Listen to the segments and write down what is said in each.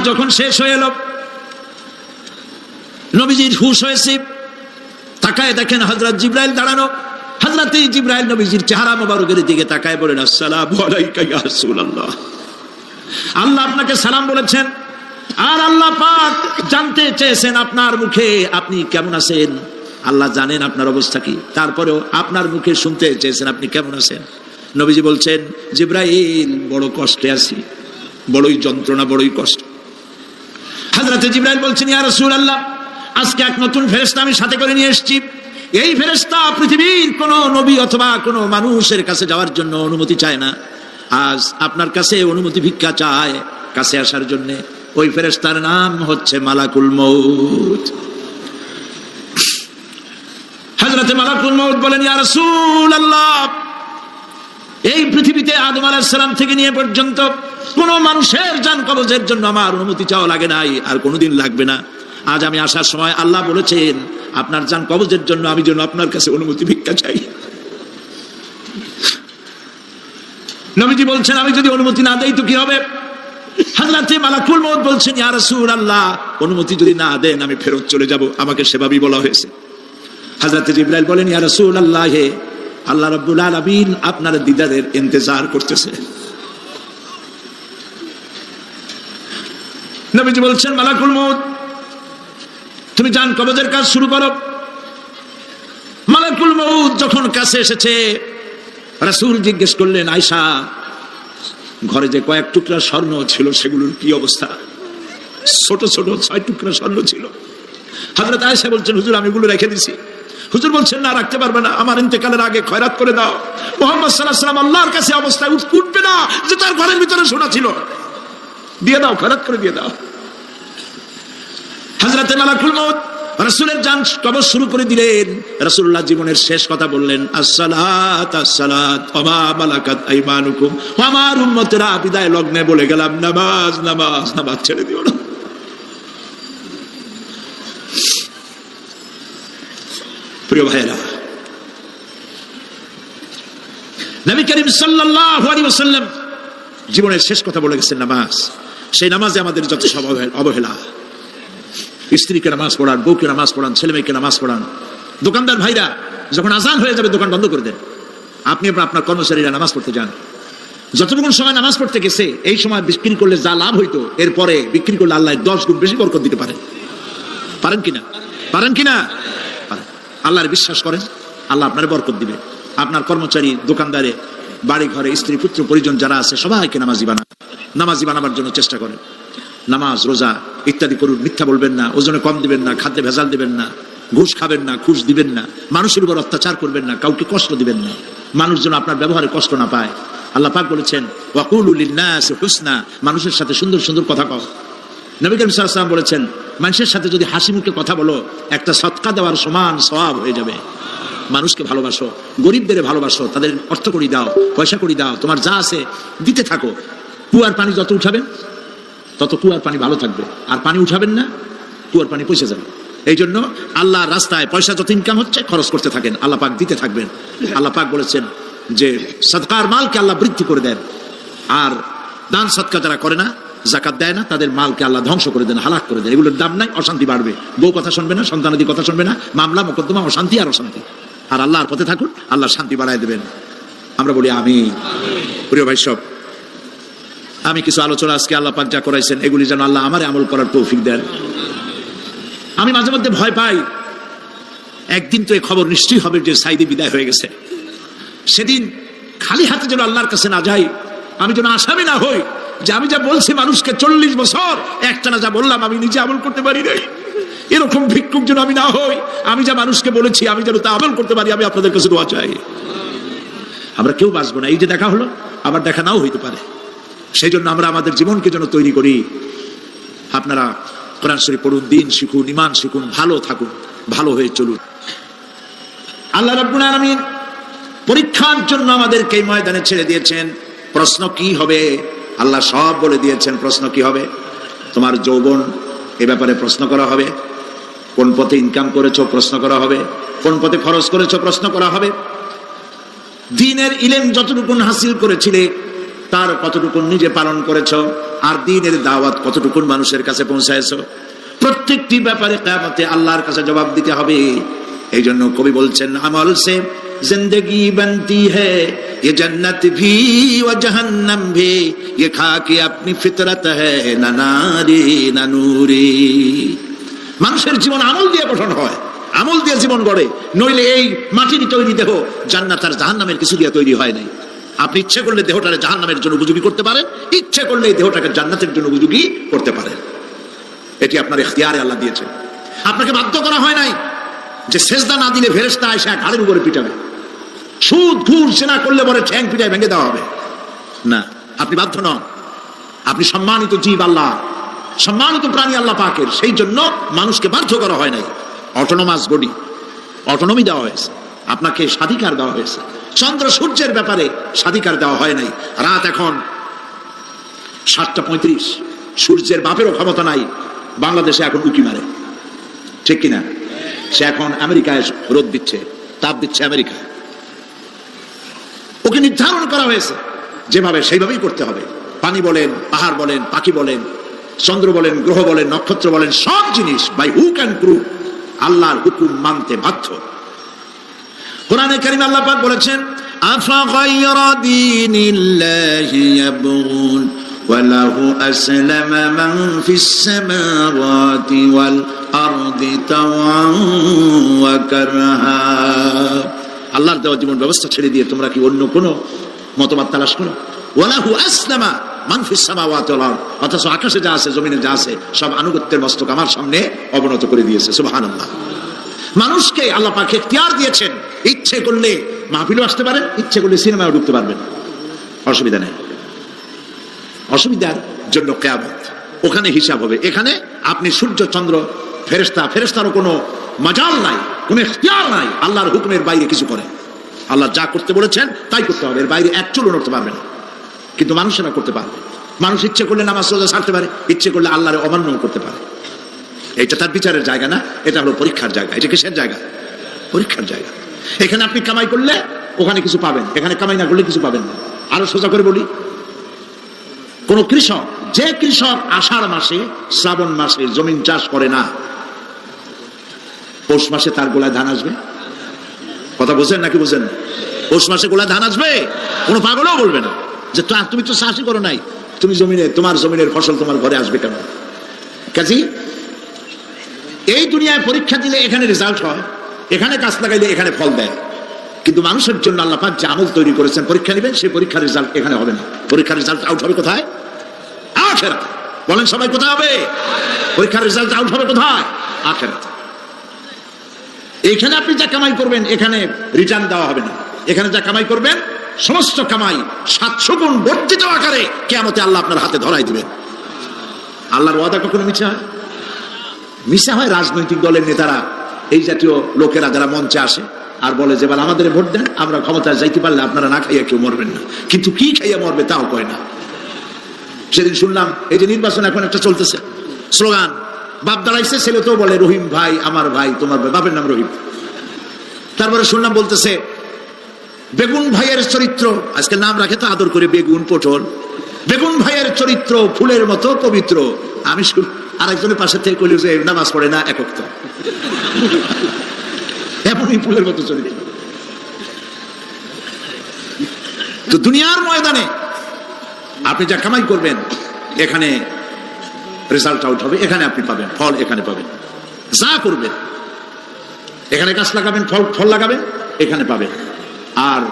যখন শেষ হয়ে এলো, নবীজির হুঁশ হয়েছে, তাকায় দেখেন হযরত জিবরাইল দাঁড়ানো। হযরত জিবরাইল নবীজির চেহারা মোবারকের দিকে তাকায় বলেন, আসসালামু আলাইকা ইয়া রাসূলুল্লাহ। আল্লাহ আপনাকে সালাম বলেছেন, আর আল্লাহ পাক জানতে চেয়েছেন আপনার মুখে আপনি কেমন আছেন। আল্লাহ জানেন আপনার অবস্থা কি, তারপরেও আপনার মুখে শুনতে চেয়েছেন আপনি কেমন আছেন। নবীজি বলছেন, জিবরাইল বড় কষ্টে আছি, বড়ই যন্ত্রণা, বড়ই কষ্ট। হযরত জিবরাইল বলছেন, ইয়া রাসূলুল্লাহ, আজকে এক নতুন ফেরেশতা আমি সাথে করে নিয়ে এসেছি। এই ফেরেশতা পৃথিবীর কোন নবী অথবা কোন মানুষের কাছে যাওয়ার জন্য অনুমতি চায় না, আজ আপনার কাছে অনুমতি ভিক্ষা চায় কাছে আসার জন্য। ওই ফেরেশতার নাম হচ্ছে মালাকুল মউত। হযরত মালাকুল মউত বলেন, ইয়া রাসূলুল্লাহ, এই পৃথিবীতে আদম আলাইহিস সালাম থেকে নিয়ে পর্যন্ত কোন মানুষের জান কবজের জন্য আমার অনুমতি চাওয়া লাগে নাই, আর কোনোদিন লাগবে না। আজ আমি আসার সময় আল্লাহ বলেছেন আপনার জান কবজের জন্য আমি যেন আপনার কাছে অনুমতি ভিক্ষা চাই। নবীজি বলছেন, আমি যদি অনুমতি না দেই তো কি হবে? হযরত মালাকুল মউত বলছেন, ইয়া রাসূলুল্লাহ, অনুমতি যদি না দেন আমি ফেরত চলে যাব, আমাকে সেভাবেই বলা হয়েছে। হযরত জিবরাইল বলেন, ইয়া রাসূলুল্লাহ, হে আল্লাহ রাব্বুল আলামিন আপনার দিদারের ইন্তজার করতেছে। নবীজি বলছেন, মালাকুল মউত, তুমি জান কবজের কাজ শুরু করো। মালাকুল মউত যখন কাছে এসেছে, রাসূল জিজ্ঞেস করলেন, আয়েশা, ঘরে যে কয়েক টুকরা স্বর্ণ ছিল সেগুলোর কি অবস্থা? ছোট ছোট 6 টুকরা স্বর্ণ ছিল। হযরত আয়েশা বলছেন, হুজুর আমি এগুলো রেখে দিছি। হুজুর বলছেন, না, রাখতে পারবে না, আমার ইন্তেকালের আগে খয়রাত করে দাও। মুহাম্মদ সাল্লাল্লাহু আলাইহি ওয়াসাল্লাম আল্লাহর কাছে অবস্থায় উঠবে না যে তার ঘরের ভিতরে সোনা ছিল, দিয়ে দাও, খয়রাত করে দিয়ে দাও। হযরত মালাকুল মউত রাসূলের জান কবজ শুরু করে দিলেন। রাসূলুল্লাহ জীবনের শেষ কথা বললেন, আসসালাত আসসালাত ওয়া মা মালাকাত আইমানুকুম। আমার উম্মতেরা বিদায় লগ্নে বলে গেলাম, নামাজ নামাজ নামাজ ছেড়ে দিও না। প্রিয় ভাইরা, নবী করিম সাল্লাল্লাহু আলাইহি ওয়াসাল্লাম জীবনের শেষ কথা বলে গেছেন নামাজ। সেই নামাজে আমাদের যত সব অবহেলা, স্ত্রীকে নামাজ পড়ান, বউকে নামাজ পড়ান, ছেলে মেয়েকে নামাজ পড়ান। দোকানদার ভাইরা যখন আজান হয়ে যাবে দোকান বন্ধ করে দেন, আপনি আপনার কর্মচারীরা নামাজ পড়তে যান। যতটুকু সময় নামাজ পড়তে গেছে এই সময় বিক্রি করলে যা লাভ হইতো এরপরে বিক্রি করলে আল্লাহ 10 গুণ বেশি বরকত দিতে পারেন। পারেন কিনা? পারেন কিনা? আল্লাহর বিশ্বাস করেন, আল্লাহ আপনার বরকত দিবে। আপনার কর্মচারী, দোকানদারে, বাড়ি ঘরে স্ত্রী পুত্র পরিজন যারা আছে সবাইকে নামাজি বানাবার জন্য চেষ্টা করেন। নামাজ রোজা ইত্যাদি করুন, মিথ্যা বলবেন না, ওজনে কম দিবেন না, খাদ্যে ভেজাল দিবেন না, ঘুষ খাবেন না, ঘুষ দিবেন না, মানুষের উপর অত্যাচার করবেন না, কাউকে কষ্ট দিবেন না, মানুষ যেন আপনার ব্যবহারে কষ্ট না পায়। আল্লাহ পাক বলেছেন, ওয়াকুলু লিন-নাসি হুসনা, মানুষের সাথে সুন্দর সুন্দর কথা কও। নবী করিম সাল্লাল্লাহু আলাইহি ওয়াসাল্লাম বলেছেন, মানুষের সাথে যদি হাসি মুখে কথা বলো একটা সদকা দেওয়ার সমান সওয়াব হয়ে যাবে। মানুষকে ভালোবাসো, গরিবদের ভালোবাসো, তাদের অর্থ করি দাও, পয়সা করি দাও, তোমার যা আছে দিতে থাকো। কুয়ার পানি যত উঠাবেন তত কুয়ার পানি ভালো থাকবে, আর পানি উঠাবেন না কুয়ার পানি পয়সা যাবে। এই জন্য আল্লাহর রাস্তায় পয়সা যত ইনকাম হচ্ছে খরচ করতে থাকেন, আল্লাহ পাক দিতে থাকবেন। আল্লাহ পাক বলেছেন যে সদকার মালকে আল্লাহ বৃদ্ধি করে দেন, আর দান সদকা যারা করে না, যাকাত দেয় না, তাদের মালকে আল্লাহ ধ্বংস করে দেন, হালাক করে দেন। এগুলোর দাম নাই, অশান্তি বাড়বে, বউ কথা শুনবে না, সন্তানাদি কথা শুনবে না, মামলা মোকদ্দমা, অশান্তি আর অশান্তি। আর আল্লাহর পথে থাকুন, আল্লাহ শান্তি বাড়ায় দেবেন। আমরা বলি আমিন। প্রিয় ভাই সব, আমি কিছু আলোচনা আজকে আল্লাহ পাক যা করাইছেন এগুলি যেন আল্লাহ আমারে আমল করার তৌফিক দেন। আমি মাঝে মধ্যে ভয় পাই, একদিন তো এই খবর নিশ্চয়ই হবে যে সাইদি বিদায় হয়ে গেছে। সেদিন খালি হাতে যেন আল্লাহর কাছে না যাই, আমি যেন আসামি না হই যে আমি যা বলছি মানুষকে 40 বছর একটানা যা বললাম আমি নিজে আমল করতে পারি নাই। এরকম ভিক্ষুক যেন আমি না হই, আমি যা মানুষকে বলেছি আমি যেন তা আমল করতে পারি। আমি আপনাদের কাছে দোয়া চাই। আমরা কেউ বাঁচবো না, এই যে দেখা হলো আবার দেখা নাও হইতে পারে। সেই জন্য আমরা আমাদের জীবনকে যেন তৈরি করি। আপনারা কোরআন শরীফ পড়ুন, দিন শিখুন, ঈমান শিখুন, ভালো থাকুন, ভালো হয়ে চলুন। আল্লাহ রাব্বুল আলামিন পরীক্ষার জন্য আমাদেরকে এই ময়দানে ছেড়ে দিয়েছেন। প্রশ্ন কি হবে আল্লাহ সব বলে দিয়েছেন। প্রশ্ন কি হবে? তোমার যৌবন, এ ব্যাপারে প্রশ্ন করা হবে। কোন পথে ইনকাম করেছো প্রশ্ন করা হবে। কোন পথে খরচ করেছো প্রশ্ন করা হবে। দ্বীনের ইলম যতটুকু হাসিল করেছিলে তার কতটুকু নিজে পালন করেছো। আর দ্বীনের দাওয়াত কতটুকু মানুষের কাছে পৌঁছায়ছো। প্রত্যেকটি ব্যাপারে কিয়ামতে আল্লাহর কাছে জবাব দিতে হবে। এই জন্য কবি বলছেন, আমল সে जिंदगी बनती है ये जन्नत भी व जहन्नम भी, ये खाकी अपनी फितरत है ना नारी ना नूरी। মানুষের জীবন আমল দিয়ে গঠন হয়, আমল দিয়ে জীবন গড়ে, নইলে এই মাটির তৈরি দেহ জান্নাত আর জাহান্নামের কিছু দিয়ে তৈরি হয় নাই। আপনি ইচ্ছে করলে দেহটাকে জাহান্নামের জন্য উপযোগী করতে পারেন, ইচ্ছে করলে এই দেহটাকে জান্নাতের জন্য উপযোগী করতে পারেন। এটি আপনার ইখতিয়ারে আল্লাহ দিয়েছেন, আপনাকে বাধ্য করা হয় নাই যে সেজদা না দিলে ফেরেশতা এসে ঘাড়ের উপরে পিটাবে, সুদ ঘুষ জেনা করলে পরে ঠ্যাং পিটায় ভেঙে দেওয়া হবে না। আপনি বাধ্য নন, আপনি সম্মানিত জীব আল্লাহ, সম্মানিত প্রাণী আল্লাহ পাকের, সেই জন্য মানুষকে বাধ্য করা হয় নাই। অটোনোমাস বডি, অটোনমি দেওয়া হয়েছে, আপনাকে স্বাধিকার দেওয়া হয়েছে। চন্দ্র সূর্যের ব্যাপারে স্বাধিকার দেওয়া হয় নাই। রাত এখন 7:35, সূর্যের বাপেরও ক্ষমতা নাই বাংলাদেশে এখন উকি মারে, ঠিক কিনা? সে এখন আমেরিকায় রোদ দিচ্ছে, তাপ দিচ্ছে আমেরিকায়। ওকে নির্ধারণ করা হয়েছে যেভাবে, সেইভাবেই করতে হবে। পানি বলেন, পাহাড় বলেন, পাখি বলেন, চন্দ্র বলেন, গ্রহ বলেন, নক্ষত্র বলেন, সব জিনিস বাই হুক অ্যান্ড ক্রুক আল্লাহর হুকুম মানতে বাধ্য। কোরআনে কারীমে আল্লাহ পাক বলেছেন, আফা গায়রা দীনিল্লাহি ইয়াবগুন ওয়া লাহু আসলামা মান ফিস সামাওয়াতি ওয়াল আরদি তাওআন ওয়া কারহা। আল্লাহর দেওয়া জীবন ব্যবস্থা ছেড়ে দিয়ে তোমরা কি অন্য কোনো মতবাদ তালাশ করো? ওয়ালাহু আসলামা মান ফিস সামাওয়াতি ওয়াল আরদ, অথচ আকাশে যা আছে জমিনে যা আছে সব আনুগত্যের মস্তক আমার সামনে অবনত করে দিয়েছে। সুবহানাল্লাহ। মানুষকে আল্লাহ পাক ইখতিয়ার দিয়েছেন, ইচ্ছে করলে মাহফিলও আসতে পারেন, ইচ্ছে করলে সিনেমাও ঢুকতে পারবেন, অসুবিধা নেই। অসুবিধার জন্য কিয়ামত, ওখানে হিসাব হবে। এখানে আপনি সূর্য চন্দ্র ফেরেশতারও কোনো মাজাল নাই, কোনো ইখতিয়ার নাই আল্লাহর হুকুমের বাইরে কিছু করে। আল্লাহ যা করতে বলেছেন তাই করতে হবে, এর বাইরে এক চুলও নড়তে পারবে না। কিন্তু মানুষেরা করতে পারবে। মানুষ ইচ্ছে করলে নামাজ রোজা ছাড়তে পারে, ইচ্ছে করলে আল্লাহর অমান্য করতে পারে। এটা তার বিচারের জায়গা না, এটা হলো পরীক্ষার জায়গা। এটা কিসের জায়গা? পরীক্ষার জায়গা। এখানে আপনি কামাই করলে ওখানে কিছু পাবেন, এখানে কামাই না করলে কিছু পাবেন না। আরো সোজা করে বলি, কোন কৃষক, যে কৃষক আষাঢ় মাসে শ্রাবণ মাসে জমিন চাষ করে না, পৌষ মাসে তার গোলায় ধান আসবে? কথা বুঝেন নাকি বুঝেন? পৌষ মাসে গোলায় ধান আসবে? কোনো পাগলও বলবে না যে তুমি তো চাষই করো নাই, তুমি জমিনে, তোমার জমিনের ফসল তোমার ঘরে আসবে কেন? কাজী এই দুনিয়ায় পরীক্ষা দিলে এখানে রেজাল্ট হয়, এখানে গাছ লাগাইলে এখানে ফল দেয়। কিন্তু মানুষের জন্য আল্লাহ পাক যে আমল তৈরি করেছেন, পরীক্ষা নেবেন, সেই পরীক্ষার রেজাল্ট এখানে হবে না। পরীক্ষার রেজাল্ট আউট হবে কোথায়? আখিরাতে। বলেন সবাই, কোথায় হবে পরীক্ষার রেজাল্ট আউট হবে? কোথায়? আখিরাতে। এখানে আপনি যা কামাই করবেন এখানে রিটার্ন দেওয়া হবে না। এখানে যা কামাই করবেন সমস্ত কামাই 700 গুণ বর্ধিত আকারে কিয়ামতে আল্লাহ আপনার হাতে ধরাই দিবেন। আল্লাহর ওয়াদা কখনো মিথ্যা হয়? মিথ্যা হয় রাজনৈতিক দলের নেতারা, এই জাতীয় লোকেরা যারা মঞ্চে আসে আর বলে যে বলে আমাদের ভোট দেন, আমরা ক্ষমতায় যাইতে পারলে আপনারা না খাইয়া কেউ মরবেন না। কিন্তু কি খাইয়া মরবে তাও কয় না। সেদিন শুনলাম এই যে নির্বাচন এখন একটা চলতেছে, স্লোগান বাপ দাঁড়াইছে, ছেলে তো বলে রহিম ভাই আমার ভাই, তোমার বাপের নাম রহিম। তারপরে শুনলাম বলতেছে বেগুন ভাইয়ের চরিত্র, আজকে নাম রাখে তো আদর করে বেগুন পটল, বেগুন ভাইয়ের চরিত্র ফুলের মতো পবিত্র। আমি আরেকজনের পাশে থেকে কইল যে নামাজ পড়ে না, একক তো এমনই ফুলের মতো চরিত্র। তো দুনিয়ার ময়দানে আপনি যা কামাই করবেন এখানে রেজাল্ট আউট হবে, এখানে আপনি পাবেন ফল, এখানে পাবেন। যা করবেন এখানে গাছ লাগাবেন, ফল লাগাবেন, এখানে পাবেন। আর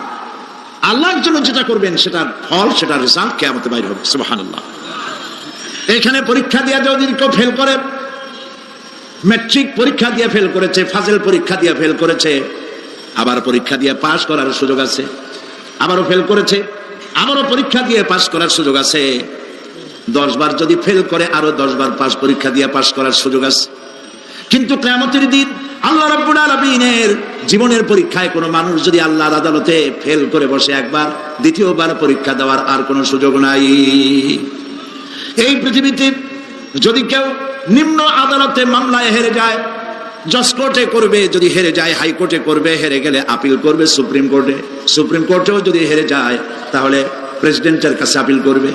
আল্লাহর জন্য যেটা করবেন সেটার ফল, সেটার রেজাল্ট কিয়ামতে বাইরে হবে। সুবহানাল্লাহ। এখানে পরীক্ষা দিয়ে যদি কেউ ফেল করে, ম্যাট্রিক পরীক্ষা দিয়ে ফেল করেছে, ফাজিল পরীক্ষা দিয়ে ফেল করেছে, আবার পরীক্ষা দিয়ে পাস করার সুযোগ আছে, আবারও ফেল করেছে, আবারও পরীক্ষা দিয়ে পাস করার সুযোগ আছে। 10 বার যদি ফেল করে আরো 10 বার পাস পরীক্ষা দিয়ে পাস করার সুযোগ আছে। কিন্তু কিয়ামতের দিন আল্লাহ রাব্বুল আলামিনের জীবনের পরীক্ষায় কোনো মানুষ যদি আল্লাহর আদালতে ফেল করে বসে একবার, দ্বিতীয়বার পরীক্ষা দেওয়ার আর কোনো সুযোগ নাই। এই পৃথিবীতে যদি কেউ নিম্ন আদালতে মামলায় হেরে যায়, জজ কোর্টে করবে, যদি হেরে যায় হাইকোর্টে করবে, হেরে গেলে আপিল করবে সুপ্রিম কোর্টে, সুপ্রিম কোর্টেও যদি হেরে যায় তাহলে প্রেসিডেন্টের কাছে আপিল করবে,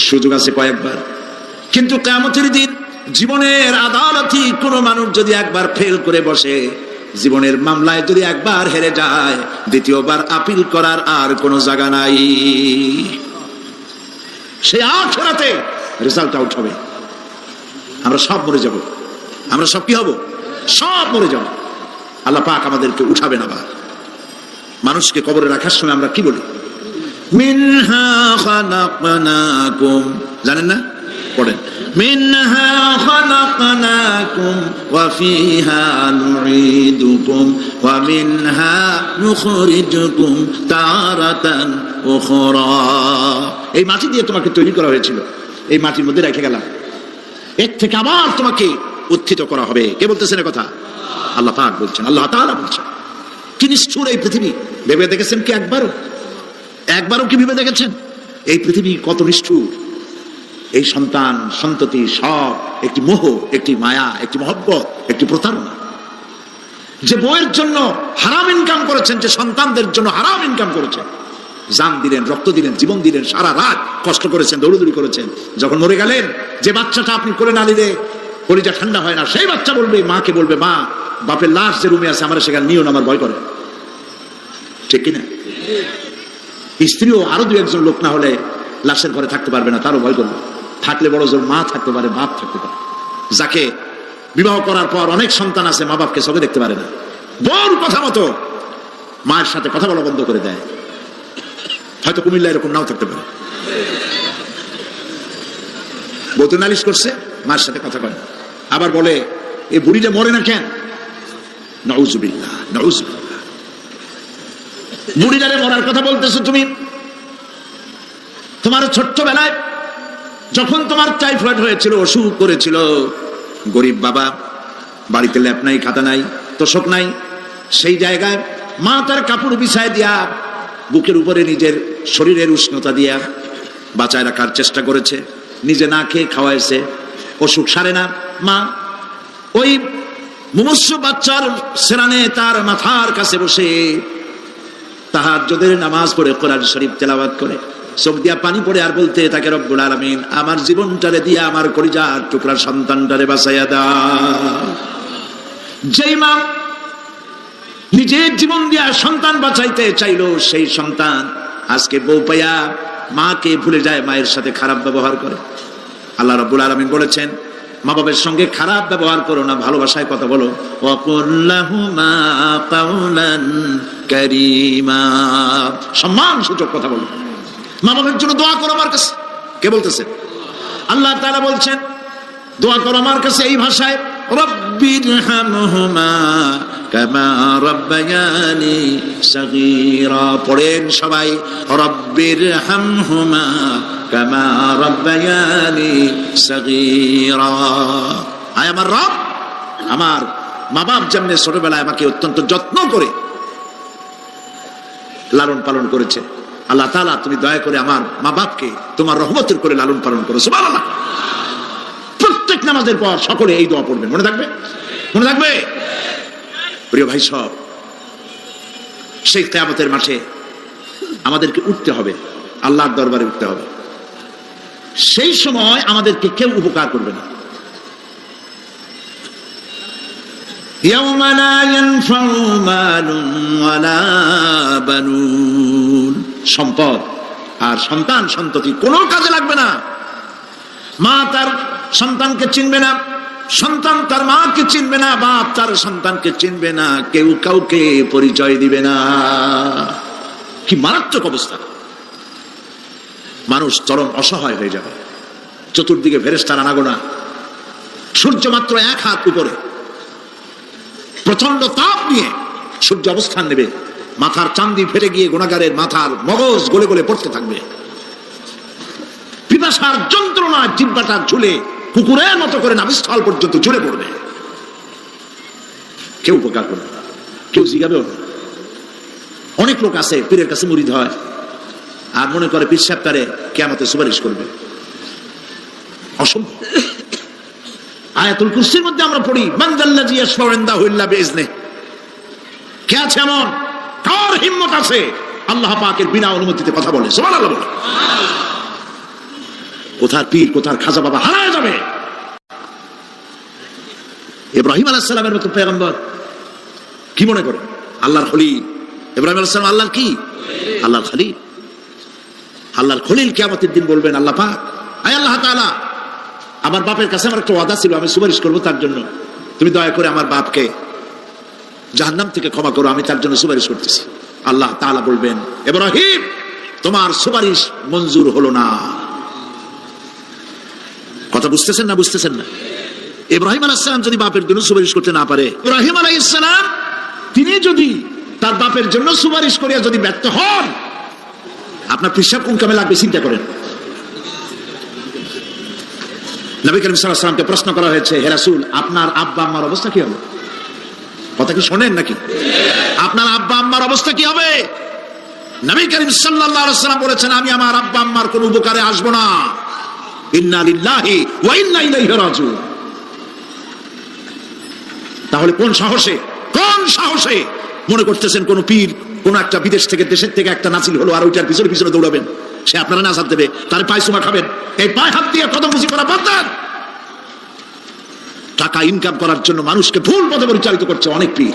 সুযোগ আছে কয়েকবার, কিন্তু কিয়ামতের দিন জীবনের আদালতে কোনো মানুষ যদি একবার ফেল করে বসে, জীবনের মামলায় যদি একবার হেরে যায়, দ্বিতীয়বার আপিল করার আর কোনো জায়গা নাই। সে আখিরাতে রেজাল্ট আউট হবে। আমরা সব মরে যাব, আমরা সব কি হব? সব মরে যাব। আল্লাহ পাক আমাদেরকে উঠাবেন আবার। মানুষকে কবরে রাখার সময় আমরা কি বলি? মিনহা খালাকনাকুম, জানেন না? পড়েন, মিনহা খালাকনাকুম ওয়া ফিহা নুঈদুকুম ওয়া মিনহা নুখরিজুকুম তারাতান উখরা। এই মাটি দিয়ে তোমাকে তৈরি করা হয়েছিল, এই মাটির মধ্যে রেখে গেলাম, এর থেকে আবার তোমাকে উত্থিত করা হবে। কে বলতেছেন এ কথা? আল্লাহ পাক বলছেন, আল্লাহ তাআলা বলছেন। কি নিষ্ঠুর এই পৃথিবী! ভেবে দেখেছেন কি একবারও কি ভেবে দেখেছেন এই পৃথিবী কত নিষ্ঠুর? এই সন্তান সন্ততি সব একটি মোহ, একটি মায়া, একটি মহব্বত, একটি প্রতারণা। যে বউয়ের জন্য হারাম ইনকাম করেছেন, যে সন্তানদের জন্য হারাম ইনকাম করেছেন, জান দিলেন, রক্ত দিলেন, জীবন দিলেন, সারা রাত কষ্ট করেছেন, দৌড়দৌড়ি করেছেন, যখন মরে গেলেন, যে বাচ্চাটা আপনি করে না দিলে কলিজা ঠান্ডা হয় না, সেই বাচ্চা বলবে, মাকে বলবে, মা বাপের লাশ যে রুমে আছে আমার সেখানে নিও না, আমার ভয় করে। ঠিক কিনা? স্ত্রীও আরো দু একজন লোক না হলে লাশের ঘরে থাকতে পারবে না, তারও ভয় করবে। থাকলে বড় জোর মা থাকতে পারে, বাপ থাকতে পারে। যাকে বিবাহ করার পর অনেক সন্তান আছে, মা বাপকে চোখে দেখতে পারে না, বড় কথা মতো মায়ের সাথে কথা বলা বন্ধ করে দেয়। হয়তো কুমিল্লা এরকম নাও থাকতে পারে, বউ তো নালিশ করছে, মায়ের সাথে কথা কয়, আবার বলে এই বুড়িটা মরে না কেন? নাউজুবিল্লাহ, নাউজুবিল্লাহ। বুড়িটারে মরার কথা বলতেছো তুমি। তোমার ছোট্টবেলায় যখন তোমার টাইফয়েড হয়েছিল, অসুখ করেছিল, গরিব বাবা, বাড়িতে ল্যাপ নাই, খাতা নাই, তোষক নাই, সেই জায়গায় মা তার কাপড় বিছায় দিয়া বুকের উপরে নিজের শরীরের উষ্ণতা দিয়া বাঁচায় রাখার চেষ্টা করেছে, নিজে না খেয়ে খাওয়াইছে, অসুখ সারে না। মা ওই মুমূর্ষু বাচ্চার সেরানে তার মাথার কাছে বসে তাহাজ্জুদের নামাজ পড়ে কোরআন শরীফ তেলাওয়াত করে, চোখ দিয়া পানি পড়ে আর বলতে থাকে, রব্বুল আলামিন আমার জীবনটারে দিয়া আমার কলিজার টুকরা সন্তানটারে বাঁচাইয়া দাও। যেই মা নিজের জীবন দিয়া সন্তান বাঁচাইতে চাইলো, সেই সন্তান আজকে বউ পাইয়া মাকে ভুলে যায়, মায়ের সাথে খারাপ ব্যবহার করে। আল্লাহ রাব্বুল আলামিন বলেছেন, মা বাবার সঙ্গে খারাপ ব্যবহার করো না, ভালোবাসায় কথা বলো। ওয়াকুল লাহুমা কাওলান কারীমা, সম্মান সূচক কথা বলো। মা বাবার জন্য দোয়া করো আমার কাছে। কে বলতেছেন? আল্লাহ তাআলা বলছেন দোয়া করো আমার কাছে এই ভাষায়, রব্বিরহামহুমা কামা রাব্বায়ানি সাগীরা। পড়েন সবাই, রব্বিরহামহুমা কামা রাব্বায়ানি সাগীরা। আয় আমার রব, আমার মা বাপ যেমনি ছোটবেলায় আমাকে অত্যন্ত যত্ন করে লালন পালন করেছে, আল্লাহ তাআলা তুমি দয়া করে আমার মা বাপকে তোমার রহমতের করে লালন পালন করো। সুবহানাল্লাহ। প্রত্যেক নামাজের পর সকলে এই দোয়া পড়বেন, মনে থাকবে? মনে থাকবে? প্রিয় ভাই সব, সেই কিয়ামতের মাঠে আমাদেরকে উঠতে হবে, আল্লাহর দরবারে উঠতে হবে। সেই সময় আমাদেরকে কেউ উপকার করবে না। ইয়াউমা লা ইয়ানফাউ মালুন ওয়ালা বানুন, সম্পদ আর সন্তান সন্ততি কোনো কাজে লাগবে না। মা তার সন্তানকে চিনবে না, সন্তান তার মাকে চিনবে না, বাপ তার সন্তানকে চিনবে না, কেউ কাউকে পরিচয় দিবে না। কি মারাত্মক অবস্থা! মানুষ চরম অসহায় হয়ে যাবে। চতুর্দিকে ফেরেশতার আনাগোনা, সূর্য মাত্র 1 হাত উপরে, প্রচন্ড তাপ নিয়ে সূর্য অবস্থান নেবে, মাথার চান্দি ফেটে গিয়ে গুনাহগারের মাথার মগজ গলে গলে পড়তে থাকবে। পিপাসার যন্ত্রণা জিহ্বাটা ঝুলে কুকুরের মতো করে নাভিস্থল পর্যন্ত ঝুলে পড়বে। কেউ উপকার করবে না, কেউ জিগাবেও না। অনেক লোক আছে পীরের কাছে মুরিদ হয় আর মনে করে পীর সাহেব তারে কিয়ামতে সুপারিশ করবে। অসম্ভব। আয়াতুল কুরসির মধ্যে আমরা পড়ি, মান যাল্লাযী ইয়াশফাউ ইনদাহু ইল্লা বিইজনিহি। কে আছে এমন, কার হিম্মত আছে আল্লাহ পাকের বিনা অনুমতিতে কথা বলে? সুবহানাল্লাহ বলে। কোথার পীর কোথার খাজা বাবা হারায় যাবে। ইব্রাহিম আলাইহিস সালামের মতো পয়গম্বর কি মনে করে আল্লাহর খলিল। ইব্রাহিম আলাইহিস সালাম আল্লাহর কি? আল্লাহর খলিল। আল্লাহর খলিল কিয়ামতের দিন বলবেন আল্লাহ পাক, আয় আল্লাহ তাআলা, আমার বাপের কাছে আমার একটা ওয়াদা ছিল, আমি সুপারিশ করবো তার জন্য, তুমি দয়া করে আমার বাপকে জাহান্নাম থেকে ক্ষমা করো, আমি তার জন্য সুপারিশ করতেছি। আল্লাহ তাআলা বলবেন, ইব্রাহিম তোমার সুপারিশ মঞ্জুর হলো না। কথা বুঝতেছেন না? বুঝতেছেন না? ইব্রাহিম আলাইহিস সালাম যদি বাপের জন্য সুপারিশ করতে না পারে, ইব্রাহিম আলাইহিস সালাম তিনি যদি তার বাপের জন্য সুপারিশ করিয়া যদি ব্যর্থ হন, আপনার পিসাব কোন কামে লাগবে চিন্তা করেন। নবী করিম সাল্লাল্লাহু আলাইহি ওয়াসাল্লামকে প্রশ্ন করা হয়েছে, হে রাসূল আপনার আব্বা আম্মার অবস্থা কি হবে? কথা কি শোনেন নাকি? আপনার আব্বা আম্মার অবস্থা কি হবে? নবী করিম সাল্লাল্লাহু আলাইহি ওয়াসাল্লাম বলেছেন, আমি আমার আব্বা আম্মার কোনো উপকারে আসবো না। ইন্না লিল্লাহি ওয়া ইন্না ইলাইহি রাজিউন। তাহলে কোন সাহসে মনে করতেছেন কোন পীর কোন একটা বিদেশ থেকে দেশের থেকে একটা নাসিল হলো আর ওইটার পিছনে পিছনে দৌড়াবেন, সে আপনারা নাজাত দেবে, তার পায়ে চুমা খাবেন? এই পায়ে হাত দিয়ে কত মুসি করা বাদ দেন। টাকা ইনকাম করার জন্য মানুষকে ভুল পথে পরিচালিত করছে অনেক পীর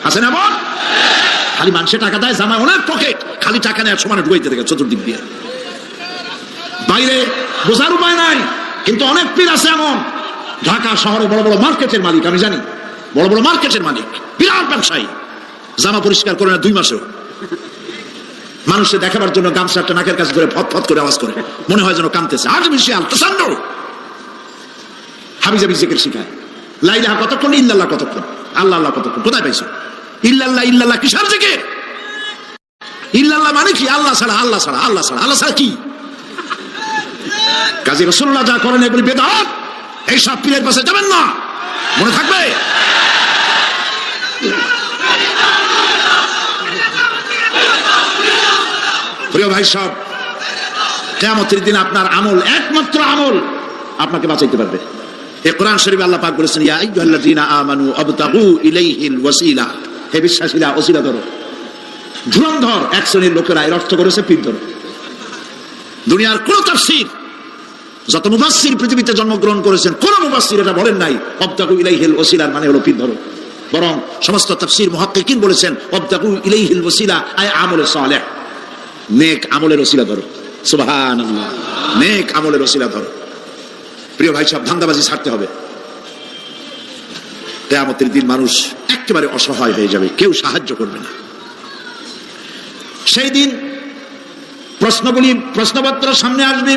আছে না? বল, খালি মানুষে টাকা দেয়, জামায় অনেক পকেট, খালি টাকা নেয় সমানে ঢুকাইতে থাকে চতুর্দিক দিয়ে, বাইরে বোঝার উপায় নাই। কিন্তু অনেক পীর আছে এমন, ঢাকা শহরে বড় বড় মার্কেটের মালিক, আমি জানি বড় বড় মার্কেটের মালিক, বিরাট ব্যবসায়ী, জামা পরিষ্কার করে না 2 মাসেও, মানুষকে দেখাবার জন্য গামছাটা নাকের কাছে ধরে ফট ফট করে আওয়াজ করে, মনে হয় যেন কাঁদতেছে। আজ বিশাল তাসান্ন হাবিজাবি জিকির শিখায়, লা ইলাহা কতক্ষণ, ইল্লাল্লাহ কতক্ষণ, আল্লাহ আল্লাহ কতক্ষণ। কোথায় পাইছো ইল্লাল্লাহ? ইল্লাল্লাহ কিসের জিকির? ইল্লাল্লাহ মানে কি? আল্লাহ ছাড়া, আল্লাহ ছাড়া, আল্লাহ ছাড়া, আল্লাহ ছাড়া কি? কাজী রাসূলুল্লাহ যা করেন এগুলি বেদাত। এই সব পীরের পাশে যাবেন না, মনে থাকবে। প্রিয় ভাই সব, কিয়ামতের দিন আপনার আমল, একমাত্র আমল আপনাকে বাঁচাইতে পারবে। এই কোরআন শরীফে আল্লাহ পাক বলেছেন, ইয়া আইয়ুহাল্লাযীনা আমানু আবতাগু ইলাইহিল ওয়াসিলা, হে বিশ্বাসীরা ওসিলা ধরো। ধুরন্ধর এক শ্রেণীর লোকেরা এর অর্থ করেছে পীর ধরো। দুনিয়ার কোন তাফসীর, যত মুফাসসির পৃথিবীতে জন্মগ্রহণ করেছেন, কোন মুফাসসির এটা বলেন নাই আবতাগু ইলাইহিল ওয়াসিলার মানে হলো পীর ধরো। বরং সমস্ত তাফসীর মুহাক্কিকিন বলেছেন আবতাগু ইলাইহিল ওয়াসিলা আয় আমলে সালেহ, নেক আমলের ওসিলা ধরো। সুবহানাল্লাহ, নেক আমলের ওসিলা ধরো। প্রিয় ভাই সব, ধান্দাবাজি ছাড়তে হবে। কিয়ামতের দিন মানুষ একেবারে অসহায় হয়ে যাবে, কেউ সাহায্য করবে না। সেই দিন প্রশ্নপত্র সামনে আসবে,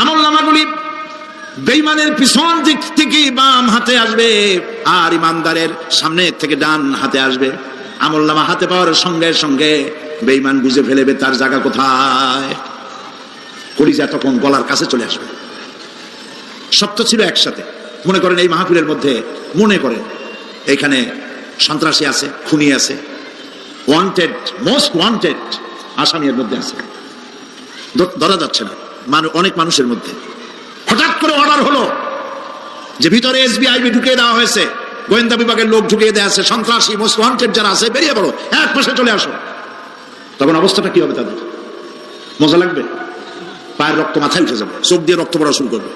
আমলনামাগুলি বেঈমানের পিছন দিক থেকে বাম হাতে আসবে আর ইমানদারের সামনে থেকে ডান হাতে আসবে। আমলনামা হাতে পাওয়ার সঙ্গে সঙ্গে বেঈমান বুঝে ফেলবে তার জায়গা কোথায়, কলিজা তখন গলার কাছে চলে আসবে। সব তো ছিল একসাথে। মনে করেন এই মাহফিলের মধ্যে, মনে করেন এখানে সন্ত্রাসী আছে, খুনি আছে, ওয়ান্টেড, মোস্ট ওয়ান্টেড আসামির মধ্যে আছে, ধরা যাচ্ছে না অনেক মানুষের মধ্যে। হঠাৎ করে অর্ডার হলো যে ভিতরে এসবিআইবি ঢুকিয়ে দেওয়া হয়েছে, গোয়েন্দা বিভাগের লোক ঢুকিয়ে দেওয়া আছে, সন্ত্রাসী মোস্ট ওয়ান্টেড যারা আছে বেরিয়ে পড়ো, এক পাশে চলে আসো। তখন অবস্থাটা কি হবে তাদের? মজা লাগবে? পায়ের রক্ত মাথায় উঠে যাবে, চোখ দিয়ে রক্ত পড়া শুরু করবে।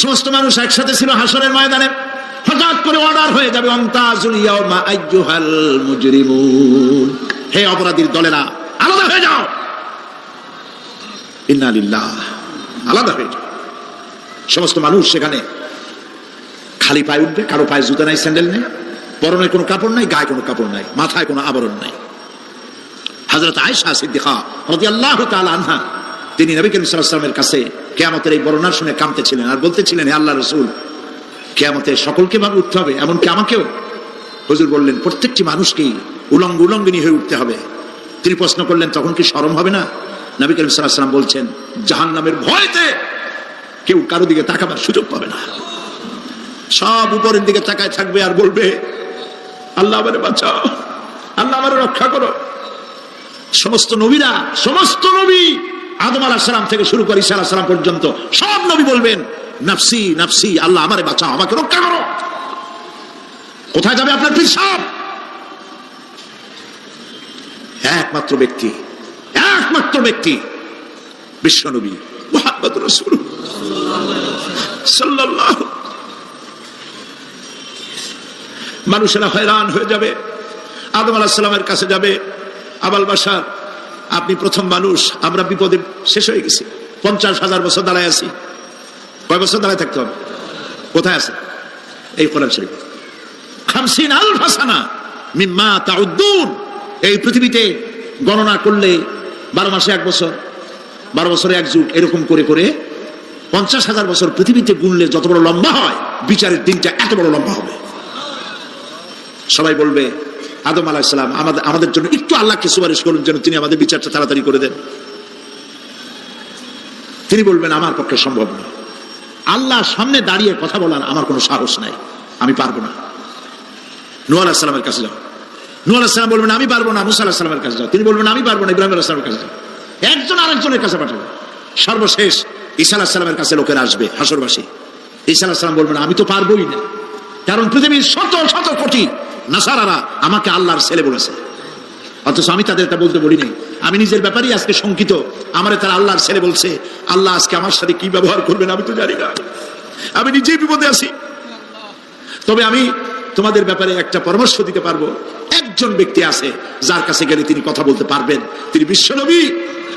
সমস্ত মানুষ একসাথে ছিল হাসরের ময়দানে, হঠাৎ করে অর্ডার হয়ে যাবে আমতাজুল ইয়াউমা আইয়ুহাল মুজরিমুন, হে অপরাধীর দলেরা আলাদা হয়ে যাও। ইন্না লিল্লাহ, আলাদা হয়ে যাও। সমস্ত মানুষ সেখানে খালি পায়ে উঠবে, কারো পায়ে জুতা নাই, স্যান্ডেল নেই, পরনে কোনো কাপড় নাই, গায়ে কোনো কাপড় নাই, মাথায় কোনো আবরণ নাই। হযরত আয়েশা সিদ্দিকা রাদিয়াল্লাহু তাআলা আনহা, তিনি নবী করিম সাল্লাল্লাহু আলাইহি ওয়াসাল্লামের কাছে কিয়ামতের এই বর্ণনা শুনে কাঁদতেছিলেন আর বলতেছিলেন, হে আল্লাহর রাসূল, কিয়ামতে সকলকে ভাবে উঠতে হবে, এমনকি আমাকেও? হুজুর বললেন, প্রত্যেকটি মানুষকেই উলঙ্গিনী হয়ে উঠতে হবে। তিনি প্রশ্ন করলেন, তখন কি শরম হবে না? নবী করিম সাল্লাল্লাহু আলাইহি ওয়াসাল্লাম বলছেন, জাহান্নামের ভয়তে কেউ কারো দিকে তাকাবার সুযোগ পাবে না। সব উপরের দিকে তাকায় থাকবে আর বলবে, আল্লাহ আমারে বাঁচাও, আল্লাহ আমারে রক্ষা করো। সমস্ত নবী আদম আলাইহিস সালাম থেকে শুরু করে ঈসা আলাইহিস সালাম পর্যন্ত সব নবী বলবেন, নাফসি নাফসি, আল্লাহ আমারে বাঁচাও, আমাকে রক্ষা করো। কোথায় যাবে আপনার পীর সাহেব? একমাত্র ব্যক্তি বিশ্বনবী মুহাম্মদ রাসূলুল্লাহ সাল্লাল্লাহু। মানুষেরা হয়রান হয়ে যাবে, আদম আলাইহিস সালামের কাছে যাবে, আবুল বাশার আপনি প্রথম মানুষ, আমরা বিপদে শেষ হয়ে গেছি, 50,000 বছর দাঁড়ায় আছি। কয় বছর দাঁড়ায় থাকতে হবে? কোথায় আছে? এই কোরআন শরীফ 50,000 সানা মিম্মা তাউদ্দুন। এই পৃথিবীতে গণনা করলে 12 মাসে 1 বছর, 12 বছরে 1 যুগ, এরকম করে করে 50,000 বছর পৃথিবীতে গুনলে যত বড় লম্বা হয়, বিচারের দিনটা এত বড় লম্বা হবে। সবাই বলবে আদম আলাইহিস সালাম আমাদের জন্য একটু আল্লাহকে সুপারিশ করুন যেন তিনি আমাদের বিচারটা তাড়াতাড়ি করে দেন। তিনি বলবেন আমার পক্ষে সম্ভব না, আল্লাহর সামনে দাঁড়িয়ে কথা বলার আমার কোনো সাহস নাই, আমি পারবো না। নূহ আলাইহিস সালামের কাছে যাও, নূহ আলাইহিস সালাম বলবেন আমি পারবো না। মুসা আলাইহিস সালামের কাছে যাও, তিনি বলবেন আমি পারবো না। ইব্রাহিম আলাইহিস সালামের কাছে যাও, একজন আরেকজনের কাছে পাঠাবে। সর্বশেষ ঈসা আলাইহিস সালামের কাছে লোকেরা আসবে, হাসরবাসী। ঈসা আলাইহিস সালাম বলবেন আমি তো পারবোই না, কারণ পৃথিবীর শত শত কোটি নাসারারা আমাকে আল্লাহর ছেলে বলেছে, অথচ আমি তাদের এটা বলতে বলি নাই। আমি নিজের ব্যাপারেই আজকে শঙ্কিত, আমারে তারা আল্লাহর ছেলে বলছে। আল্লাহ আজকে আমার সাথে কি ব্যবহার করবেন আমি তো জানি না, আমি নিজেই বিপদে আছি। তবে আমি তোমাদের ব্যাপারে একটা পরামর্শ দিতে পারবো, একজন ব্যক্তি আছে যার কাছে গেলে তিনি কথা বলতে পারবেন, তিনি বিশ্বনবী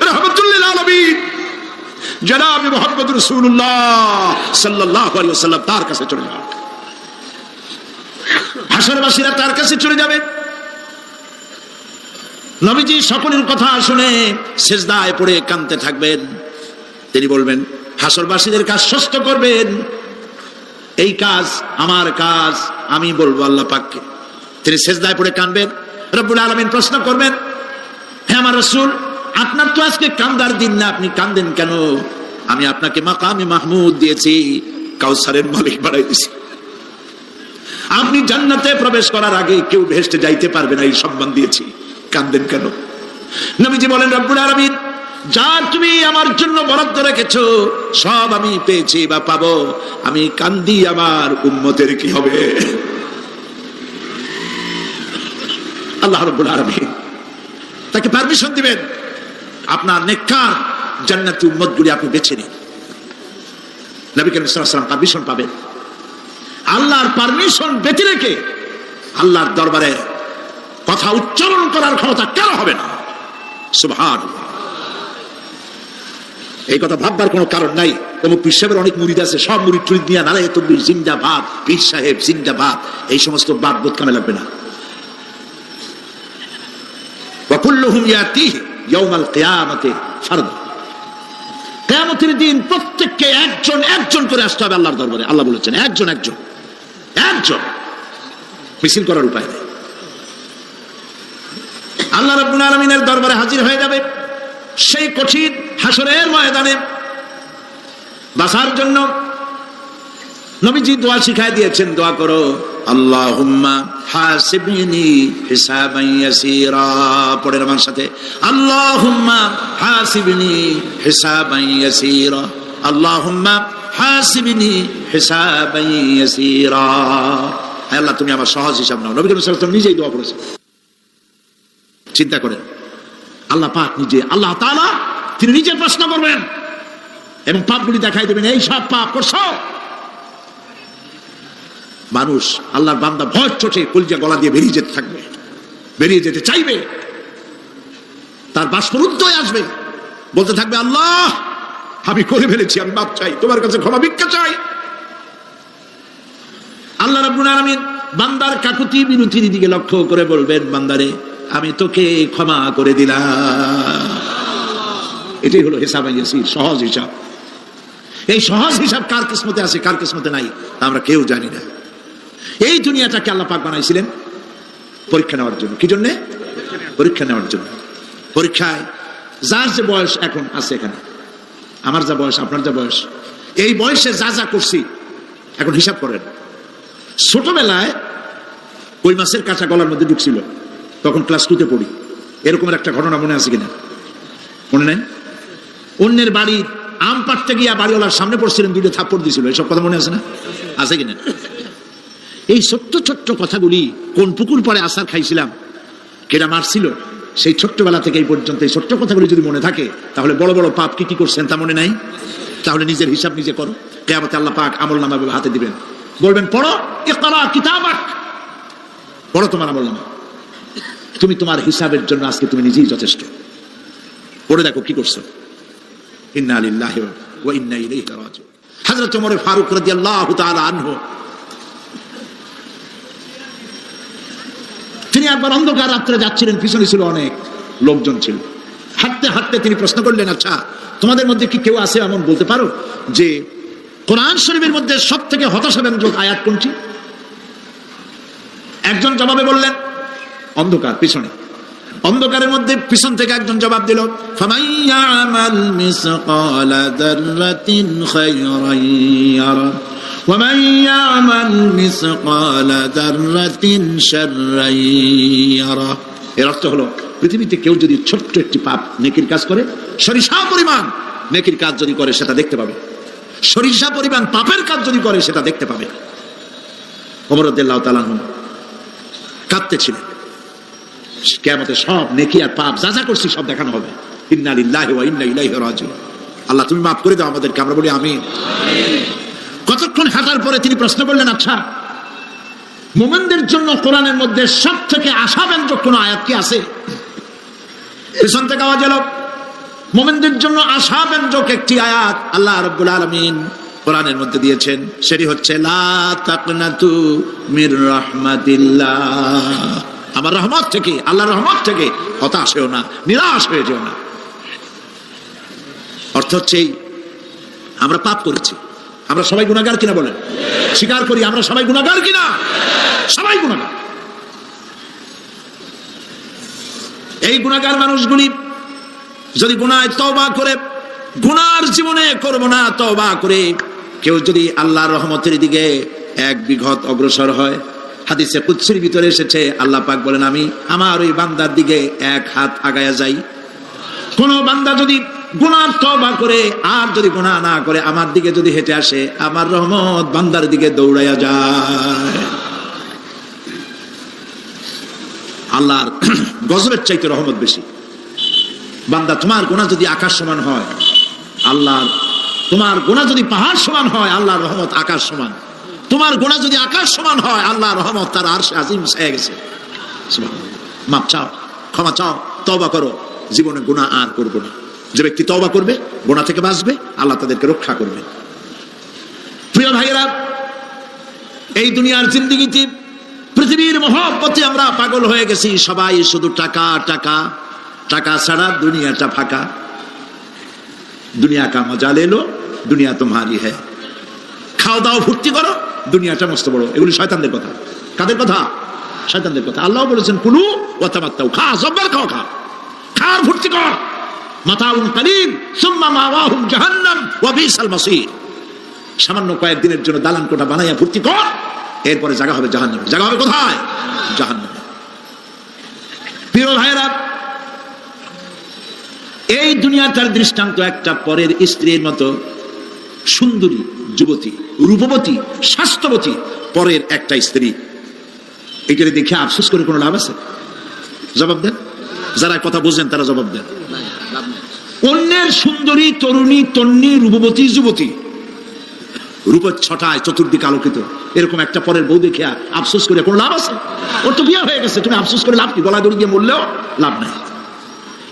রাহমাতুল লিল আলামিন জনাব মুহাম্মদ রাসূলুল্লাহ সাল্লাল্লাহু আলাইহি ওয়াসাল্লাম। তার কাছে চলে যাও, হাসরবাসীরা তার কাছে চলে যাবে। নবীজি সকলের কথা শুনে সিজদায় পড়ে কাঁদতে থাকবেন। তিনি বলবেন হাসরবাসীদের কাজ সুস্থ করবেন, এই কাজ আমার কাজ, আমি বলবো আল্লাহ পাককে। তিনি সিজদায় পড়ে কাঁদবেন, রব্বুল আলামিন প্রশ্ন করবেন হে আমার রাসূল, আপনার তো আজকে কান্দার দিন না, আপনি কাঁদেন কেন? আমি আপনাকে মাকামে মাহমুদ দিয়েছি, কাউসারের মালিক বানাই দিয়েছি, আপনি জান্নাতে প্রবেশ করার আগে কেউ ভেস্টে যাইতে পারবে না, এই সম্মান দিয়েছি, কাঁদেন কেন? নবীজি বলেন রব্বুল আলামিন যা তুমি আমার জন্য বরাদ্দ রেখেছো সব আমি পেয়েছি বা পাবো, আমি কান্দি আমার উম্মতের কি হবে? আল্লাহ রাব্বুল আলামিন তাকে পারমিশন দিবেন, আপনার নেককার জান্নাতি উম্মতগুলি আপনি বেছে নিন। নবী করিম সাল্লাল্লাহু আলাইহি ওয়াসাল্লাম পারমিশন পাবেন। আল্লাহর পারমিশন ব্যতি রেখে আল্লাহর দরবারে কথা উচ্চারণ করার ক্ষমতা কারো হবে না। সুবহানাল্লাহ। এই কথা ভাববার কোনো কারণ নাই। অমুক পীর সাহেবের অনেক মুরিদ আছে, সব মুরিদ টুরিদ নিয়ে নারায়ে তাকবীর জিন্দাবাদ, পীর সাহেব জিন্দাবাদ, এই সমস্ত বাদ বোধ কামে লাগবে না। ওয়া কুল্লুহুম ইয়াতিহি ইয়াউমাল কিয়ামাতি ফারদা। কিয়ামতের দিন প্রত্যেককে একজন একজন করে আসতে হবে আল্লাহর দরবারে। আল্লাহ বলেছেন একজন একজন একজন, মিছিল করার উপায় নেই। আল্লাহ রাব্বুল আলামিনের দরবারে হাজির হয়ে যাবে সেই কঠিন হাসরের ময়দানে বাঁচার জন্য। নবীজি দোয়া শিখাই দিয়েছেন, দোয়া করো আল্লাহুম্মা হাসিবনি হিসাবান ইয়াসীরা। পড়েন আমার সাথে, আল্লাহুম্মা হাসিবনি হিসাবান ইয়াসীরা, আল্লাহুম্মা হাসিবনি হিসাবান ইয়াসীরা। হে আল্লাহ তুমি আমার সহজ হিসাব নাও। নবী করিম সাল্লাল্লাহু আলাইহি ওয়াসাল্লাম নিজেই দোয়া করেছেন। চিন্তা করেন, আল্লাহ পাক নিজে, আল্লাহ তাআলা তিনি নিজে প্রশ্ন করবেন এবং পাপগুলি দেখাই দেবেন, এই সব পাপ করছো। মানুষ আল্লাহর বান্দা ভয় চোটে কলিজা গলা দিয়ে বেরিয়ে যেতে থাকবে, বেরিয়ে যেতে চাইবে, তার বাষ্পরুদ্ধ হয়ে আসবে, বলতে থাকবে আল্লাহ আমি করে ফেলেছি, আমি মাপ চাই, তোমার কাছে ক্ষমা ভিক্ষা চাই। আল্লাহ রাব্বুল আলামিন বান্দার কাকুতি বিরতির দিকে লক্ষ্য করে বলবেন, বান্দারে আমি তোকে ক্ষমা করে দিলাম। এটাই হলো হিসাব ইয়াসির, সহজ হিসাব। এই সহজ হিসাব কার কিসমতে আছে কার কিসমতে নাই তা আমরা কেউ জানি না। এই দুনিয়াটাকে আল্লাহ পাক বানাইছিলেন পরীক্ষা নেওয়ার জন্য। কি জন্য? পরীক্ষা নেওয়ার জন্য। পরীক্ষায় যার যে বয়স এখন আছে, এখানে আমার যা বয়স আপনার যা বয়স, এই বয়সে যা যা করছি এখন হিসাব করেন। ছোটবেলায় কই মাছের কাঁচা গলার মধ্যে ঢুকছিল, তখন ক্লাস 2তে পড়ি, এরকমের একটা ঘটনা মনে আছে কিনা? মনে নেই? অন্যের বাড়ি আম পাড়তে গিয়া বাড়িওয়ালার সামনে পড়ছিলেন, 2টা থাপ্পড় দিয়েছিল, এইসব কথা মনে আছে না? আছে কিনা? এই ছোট্ট ছোট্ট কথাগুলি, কোন পুকুর পাড়ে আসার খাইছিলাম, কেডা মারছিল, সেই ছোট্টবেলা থেকে এই পর্যন্ত এই ছোট্ট কথাগুলি যদি মনে থাকে, তাহলে বড় বড় পাপ কি কি করছেন তা মনে নাই? তাহলে নিজের হিসাব নিজে করো। কিয়ামতে আল্লাহ পাক আমলনামা হাতে দিবেন, বলবেন পড়ো, ইকরা কিতাবাক, পড়ো তোমার আমলনামা। তুমি তোমার হিসাবের জন্য আজকে তুমি নিজেই যথেষ্ট। পড়ে দেখো কি করছো। ইন্না লিল্লাহি ওয়া ইন্না ইলাইহি রাজিউন। হযরত ওমর ফারুক রাদিয়াল্লাহু তাআলা আনহু, তিনি একবার অন্ধকার রাত্রে যাচ্ছিলেন, পিছনে ছিল অনেক লোকজন ছিল। হাঁটতে হাঁটতে তিনি প্রশ্ন করলেন, আচ্ছা তোমাদের মধ্যে কি কেউ আছে এমন বলতে পারো যে কোরআন শরীফের মধ্যে সব থেকে হতাশাব্যঞ্জক আয়াত কোনটি? একজন জবাবে বললেন, অন্ধকার পিছনে, অন্ধকারের মধ্যে পিছন থেকে একজন জবাব দিল, ফামাইয়ামাল মিসকালা যাররাতিন খায়রান ইয়ারা ওয়া মাইয়ামাল মিসকালা যাররাতিন শাররান ইয়ারা। এর অর্থ হলো, পৃথিবীতে কেউ যদি ছোট্ট একটি পাপ নেকির কাজ করে, সরিষা পরিমাণ নেকির কাজ যদি করে সেটা দেখতে পাবে, সরিষা পরিমাণ পাপের কাজ যদি করে সেটা দেখতে পাবে। ওমর রাদিয়াল্লাহু তাআলা কাঁদতেছিলেন, কিয়ামতে সব নেকি আর পাপ যা যা করছি সব দেখানো হবে। ইন্না লিল্লাহি ওয়া ইন্না ইলাইহি রাজিউন। আল্লাহ তুমি মাফ করে দাও আমাদেরকে, আমরা বলি আমিন। কতক্ষণ হাঁটার পরে তিনি প্রশ্ন করলেন, আচ্ছা মুমিনদের জন্য কোরআনের মধ্যে সব থেকে আশাব্যঞ্জক কোন আয়াত কি আছে? পিছন থেকে আওয়াজ এলো, মুমিনদের জন্য আশাব্যঞ্জক একটি আয়াত আল্লাহ রাব্বুল আলামিন কোরআনের মধ্যে দিয়েছেন, সেটি হচ্ছে লা তাকনাতু মির রাহমাতিল্লাহ। আমার রহমত থেকে, আল্লাহর রহমত থেকে হতাশ হয়েও না, নিরাশ হয়ে যেও না। অর্থ হচ্ছে আমরা পাপ করেছি, আমরা সবাই গুনাহগার কিনা বলেন? স্বীকার করি আমরা সবাই গুনাহগার কিনা? সবাই গুনাহগার। এই গুনাহগার মানুষগুলি যদি গুনাহে তওবা করে, গুনার জীবনে করব না তওবা করে কেউ যদি আল্লাহর রহমতের দিকে এক বিঘত অগ্রসর হয়, হাদিসে কুদসির ভিতরে এসেছে, আল্লাহ পাক বলেন আমি আমার ওই বান্দার দিকে এক হাত আগায়া যাই। কোন বান্দা যদি গুনাহ তওবা করে আর যদি গুনাহ না করে আমার দিকে যদি হেঁটে আসে, আমার রহমত বান্দার দিকে দৌড়াইয়া যায়। আল্লাহর গজবের চাইতে রহমত বেশি। বান্দা তোমার গুনাহ যদি আকাশ সমান হয়, আল্লাহর, তোমার গুনাহ যদি পাহাড় সমান হয়, আল্লাহর রহমত আকাশ সমান। তোমার গুনাহ যদি আকাশ সমান হয়, আল্লাহর রহমত তার আরশে আজিম ছায়া গেছে। সুবহানাল্লাহ। মাপ চাও, ক্ষমা চাও, তওবা করো, জীবনে গুনাহ আর করবো না। যে ব্যক্তি তওবা করবে, গুনাহ থেকে বাঁচবে, আল্লাহ তাদেরকে রক্ষা করবে। প্রিয় ভাইয়েরা, এই দুনিয়ার জিন্দেগিতে পৃথিবীর মহব্বতে আমরা পাগল হয়ে গেছি। সবাই শুধু টাকা টাকা, টাকা ছাড়া দুনিয়াটা ফাঁকা। দুনিয়া কা মজা লে লো, দুনিয়া তোমারি হ্যায়। খাও দাও ফুর্তি করো, দুনিয়াটা মস্ত বড়। এগুলি শয়তানদের কথা। কাদের কথা? শয়তানদের কথা। আল্লাহ বলেছেন কুলু ওয়া তামাত্তাউ, খা, জব্বার খাও, খা, খার ফুর্তি কর। মাতাউন কালিল সুম্মা মাওয়াহুম জাহান্নাম ওয়া বিসাল মাসির। সামান্য কয়েকদিনের জন্য দালান কোঠা বানাইয়া ফুর্তি কর, এরপরে জায়গা হবে জাহান্নামে। জায়গা হবে কোথায়? জাহান্নামে। প্রিয় ভাইরা, এই দুনিয়াটার দৃষ্টান্ত একটা পরের স্ত্রীর মতো সুন্দরী যুবতী, রূপবতী, স্বাস্থ্যবতী পরের একটা স্ত্রী। এটা দেখে আফসোস করে কোনো লাভ আছে? জবাব দেন। যারা কথা বুঝেন তারা জবাব দেন। অন্যের সুন্দরী তরুণী, তন্নী, রূপবতী যুবতী, রূপের ছটায় চতুর্দিকে আলোকিত, এরকম একটা পরের বউ দেখে আফসোস করে কোনো লাভ আছে? ওর তো বিয়ে হয়ে গেছে, তুমি আফসোস করে লাভ কি? গলা দড়ি দিয়ে মরলেও লাভ নাই।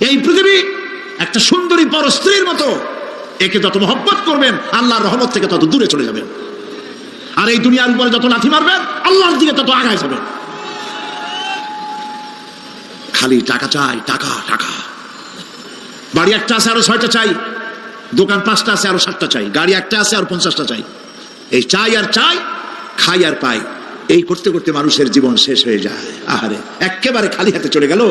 এই পৃথিবী একটা সুন্দরী পর স্ত্রীর মতো, একে যত মহব্বত করবেন আল্লাহর রহমত থেকে তত দূরে চলে যাবেন। আর এই দুনিয়ার উপরে যত লাথি মারবেন আল্লাহর দিকে তত আগায় যাবেন। খালি টাকা চাই, টাকা টাকা। বাড়ি একটা আছে আরো 6টা চাই, দোকান 5টা আছে আরো 7টা চাই, গাড়ি একটা আছে আর 50টা চাই। এই চাই আর চাই, খাই আর পাই, এই করতে করতে মানুষের জীবন শেষ হয়ে যায়। আহারে, একেবারে খালি হাতে চলে গেল।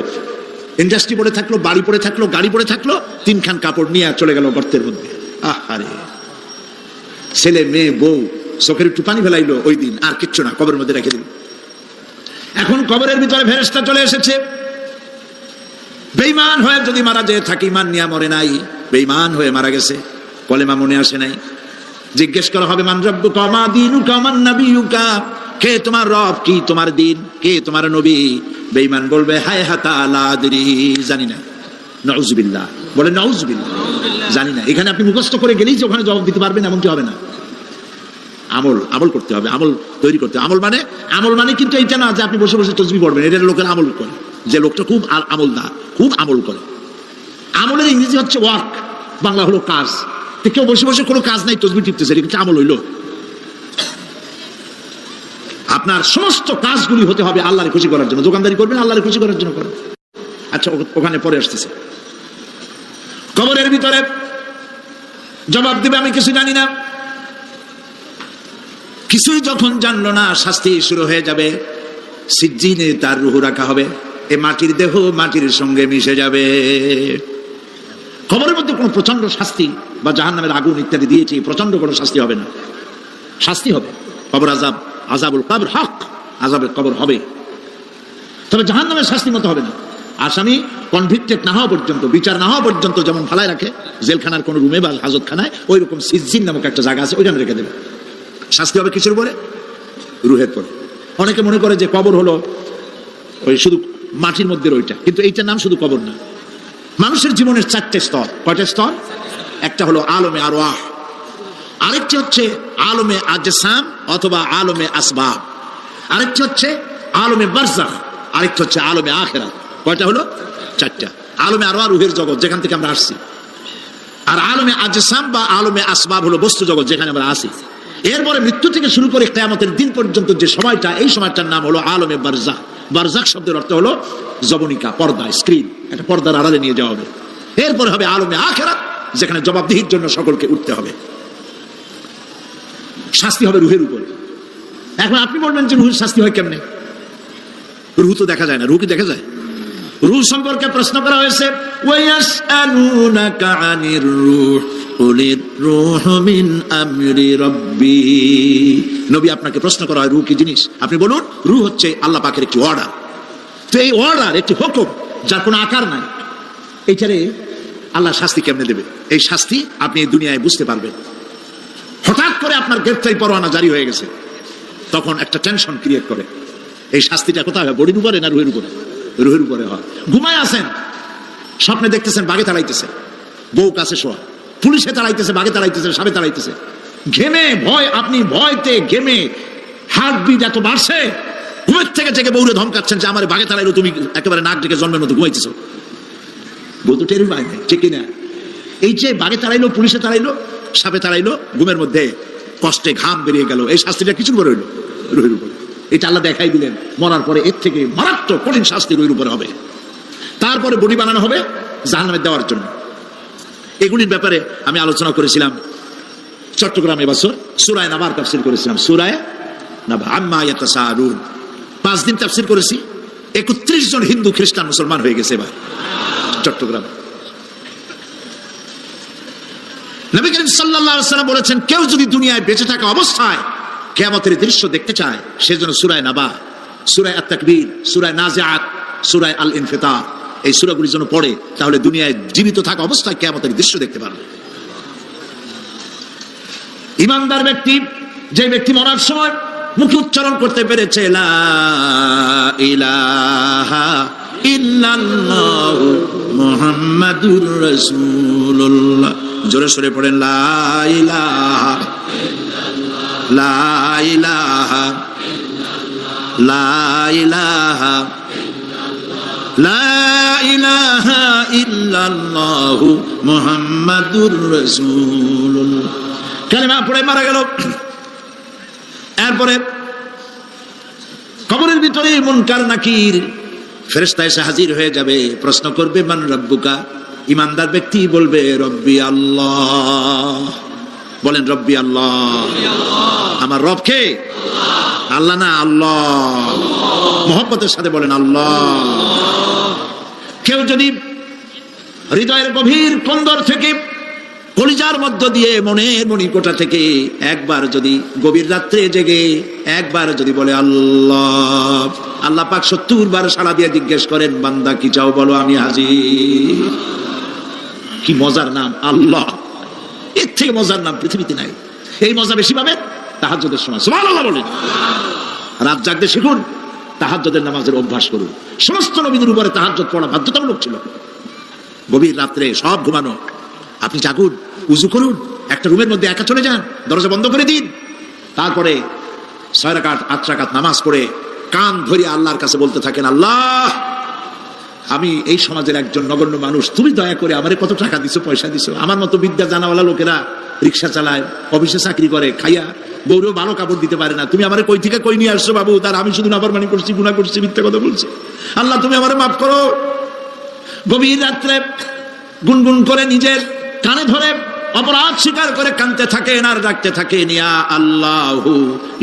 ইন্ডাস্ট্রি পড়ে থাকলো, বাড়ি পড়ে থাকলো, গাড়ি পড়ে থাকলো, 3খান কাপড় নিয়ে চলে গেল গর্তের মধ্যে। আহারে, ছেলে মেয়ে বউ চোখের একটু পানি ফেলাইলো ওই দিন, আর কিচ্ছু না, কবরের মধ্যে রেখে দিল। এখন কবরের ভিতরে ফেরেশতা চলে এসেছে। বেঈমান হয়ে যদি মারা যায় থাকে, ঈমান নিয়ে মরে নাই, বেঈমান হয়ে মারা গেছে, কলেমা মনে আসে নাই। জিজ্ঞেস করা হবে মান রাব্বুকা মা দীনুকা মান নাবিয়ুকা, কে তোমার রব, কি তোমার দিন, কে তোমার নবী? বেঈমান বলবে হায় হাতা লা আদরি, জানি না। নাউজুবিল্লাহ, বলে নাউজুবিল্লাহ, জানি না। এখানে আপনি মুখস্থ করে গেলেই যে ওখানে জবাব দিতে পারবেন এমনটি হবে না। আমল করতে হবে, আমল তৈরি করতে হবে। আমল মানে কিন্তু এইটা না যে আপনি বসে বসে তসবিহ পড়বেন। এটা লোকের আমল করে, যে লোকটা খুব আমলদার, খুব আমল করে। আমলের ইংরেজি হচ্ছে ওয়ার্ক, বাংলা হলো কাজ। তো কেউ বসে বসে কোনো কাজ নাই তসবিহ টিপতেছে, এটা আমল হইলো? আপনার সমস্ত কাজগুলি হতে হবে আল্লাহর খুশি করার জন্য। দোকানদারি করবেন আল্লাহর খুশি করার জন্য করেন। আচ্ছা, ওখানে পরে আসতেছে। কবরের ভিতরে জবাব দিবে আমি কিছু জানি না। কিছুই যখন জানলো না, শাস্তি শুরু হয়ে যাবে। সিজ্জিনে তার রূহ রাখা হবে, এ মাটির দেহ মাটির সঙ্গে মিশে যাবে। কবরের মধ্যে কোনো প্রচন্ড শাস্তি বা জাহান্নামের আগুন ইত্যাদি দিয়েছি, প্রচন্ড কোনো শাস্তি হবে না। শাস্তি হবে কবর আযাব, আযাবুল কবর হক, আযাবের কবর হবে। তবে জাহান্নামের শাস্তি মতো হবে না। আসামি কনভিক্টেড না হওয়া পর্যন্ত, বিচার না হওয়া পর্যন্ত যেমন ফালায় রাখে জেলখানার কোন রুমে বা হাজতখানায়, ওই রকম সিজ্জিন নামক একটা জায়গা আছে, ওইখানে রেখে দেবে। শাস্তি হবে কিসের পরে? রুহের পরে। অনেকে মনে করে যে কবর হলো ওই শুধু মাটির মধ্যে ওইটা, কিন্তু এইটার নাম শুধু কবর না। মানুষের জীবনের 4টে স্তর। কয়টা স্তর? একটা হলো আলমে আরওয়াহ, আরেকটি হচ্ছে আলমে আজসাম অথবা আলমে আসবাব, আরেকটি হচ্ছে আলমে বারজাখ, আরেকটি হচ্ছে আলমে আখিরাত। কয়টা হলো? 4টা। আলমে আরওয়াহ রুহের জগৎ, যেখান থেকে আমরা আসছি। আর আলমে আজসাম বা আলমে আসবাব হলো বস্তু জগৎ, যেখানে আমরা আসি। এরপরে মৃত্যু থেকে শুরু করে কিয়ামতের দিন পর্যন্ত যে সময়টা, এই সময়টার নাম হলো আলমে বারজাখ। বারজাখ শব্দের অর্থ হলো জবনিকা, পর্দা, স্ক্রিন, একটা পর্দার আড়ালে নিয়ে যাওয়া হবে। এরপরে হবে আলমে আখিরাত, যেখানে জবাবদিহির জন্য সকলকে উঠতে হবে। শাস্তি হবে রুহের উপরে। এখন আপনি বলবেন যে রুহের শাস্তি হয় কেমনে? রুহ তো দেখা যায় না। রুহ কি দেখা যায়? রুহ সম্পর্কে প্রশ্ন করা হয়েছে, ওয়ায়াসআলুনাকা আনির রূহ কুলির রূহু মিন আমরি রাব্বি। নবী, আপনাকে প্রশ্ন করা হয় রুহ কি জিনিস, আপনি বলুন রুহ হচ্ছে আল্লাহ পাকের একটি অর্ডার। তো এই অর্ডার, একটি হুকুম, যার কোনো আকার নাই, এইটারে আল্লাহ শাস্তি কেমনে দেবে? এই শাস্তি আপনি এই দুনিয়ায় বুঝতে পারবেন। হঠাৎ করে আপনার গ্রেফতারি পরোয়ানা জারি হয়ে গেছে, তখন একটা টেনশন ক্রিয়েট করে। এই শাস্তিটা কোথায় হয়? বডির উপরে না রুহের উপরে? রুহের উপরে হয়। ঘুমায় আছেন, স্বপ্নে দেখতেছেন বাঘে তাড়াইতেছে, বউ কাছে শোয়া, পুলিশে তাড়াইতেছে, বাঘে তাড়াইতেছে, সাপে তাড়াইতেছে, ঘেমে ভয়, আপনি ভয়তে ঘেমে হার্টবিট এত বাড়ছে, ঘুমের থেকে জেগে বউরে ধমকাচ্ছেন যে আমার বাঘে তাড়াইলো, তুমি একেবারে নাক ডেকে জন্মের মতো ঘুমাইতেছো। বউ তো টেরি পায় না, ঠিক কিনা? এই যে বাঘে তাড়াইলো, পুলিশে তাড়াইলো, সাপে তাড়াইলো, ঘুমের মধ্যে কষ্টে ঘাম বেরিয়ে গেল, এই শাস্তিটা কিছুর উপরে হইলো? রুহের উপরে। এটা আল্লাহ দেখাই দিলেন। মরার পরে এর থেকে মারাত্মক কঠিন শাস্তি রুহের উপরে হবে। তারপরে বডি বানানো হবে জাহান্নামে দেওয়ার জন্য। এগুলির ব্যাপারে আমি আলোচনা করেছিলাম চট্টগ্রামে বছর, সূরা নাবার তাফসীর করেছিলাম। সূরা নাবা, আম্মা ইয়াতাসাআলুন, 5 দিন তাফসীর করেছি। 31 জন হিন্দু খ্রিস্টান মুসলমান হয়ে গেছে এবার চট্টগ্রাম। নবী করিম সাল্লাল্লাহু আলাইহি ওয়াসাল্লাম বলেছেন, কেউ যদি দুনিয়ায় বেঁচে থাকা অবস্থায় কিয়ামতের দৃশ্য দেখতে চায়, সেজন্য সূরা নাবা, সূরা আত-তাকবীর, সূরা নাজিআত, সূরা আল-ইনফিতার, এই সূরাগুলি যেন পড়ে, তাহলে দুনিয়ায় জীবিত থাকা অবস্থায় কিয়ামতের দৃশ্য দেখতে পারবে। ঈমানদার ব্যক্তি, যে ব্যক্তি মরার সময় মুখে উচ্চারণ করতে পেরেছে লা ইলাহা ইল্লাল্লাহু মুহাম্মাদুর রাসূলুল্লাহ, জোরে সরে পড়েন লা ইলাহা, লা ইলাহা, লা ইলাহা, লা ইলাহা ইল্লাল্লাহু মুহাম্মাদুর রাসূলুল্লাহ। কালেমা পড়ে মারা গেল। এরপরে কবরের ভিতরে মুনকার নাকির ফেরেশতা এসে হাজির হয়ে যাবে, প্রশ্ন করবে মান রাব্বুকা। ঈমানদার ব্যক্তি বলবে রব্বি আল্লাহ। বলেন রব্বি আল্লাহ। আমার রব কে? আল্লাহ না, আল্লাহ। মহব্বতের সাথে বলেন আল্লাহ। কেউ যদি হৃদয়ের গভীর কন্দর থেকে, কলিজার মধ্য দিয়ে, মনের মণিকোঠা থেকে একবার যদি গভীর রাত্রে জেগে একবার যদি বলে আল্লাহ, আল্লাহ পাক 70 বার সাড়া দিয়ে জিজ্ঞেস করেন, বান্দা কি চাও বলো, আমি হাজির। কি মজার নাম আল্লাহ! এর থেকে মজার নাম পৃথিবীতে নাই। এই মজা বেশি পাবেন তাহাজ্জুদের সময়। সুবহানাল্লাহ বলেন। রাত জাগতে শিখুন, তাহাজ্জুদের নামাজের অভ্যাস করুন। সমস্ত নবীদের উপরে তাহাজ্জুদ পড়া বাধ্যতামূলক ছিল। গভীর রাত্রে সব ঘুমানো, আপনি জাগুন, উজু করুন, একটা রুমের মধ্যে একা চলে যান, দরজা বন্ধ করে দিন, তারপরে 6 রাকাত 8 রাকাত নামাজ পড়ে কান ধরে আল্লাহর কাছে বলতে থাকেন, আল্লাহ আমি এই সমাজের একজন নগণ্য মানুষ, তুমি দয়া করে আমারে কত টাকা দিছো, পয়সা দিছো, আমার মতো বিদ্যা জানাওয়ালা লোকেরা রিক্সা চালায়, অফিসে চাকরি করে, খাইয়া বউরেও ভালো কাপড় দিতে পারে না, তুমি আমারে কই থেকে কই নিয়ে আসছো বাবু, তার আমি শুধু নাফরমানি করছি, গুনাহ করছি, মিথ্যা কথা বলছি, আল্লাহ তুমি আমারে মাফ করো। গভীর রাত্রে গুনগুন করে নিজের কানে ধরে অপরাধ স্বীকার করে কাঁদতে থাকেন আর ডাকতে থাকেন, ইয়া আল্লাহু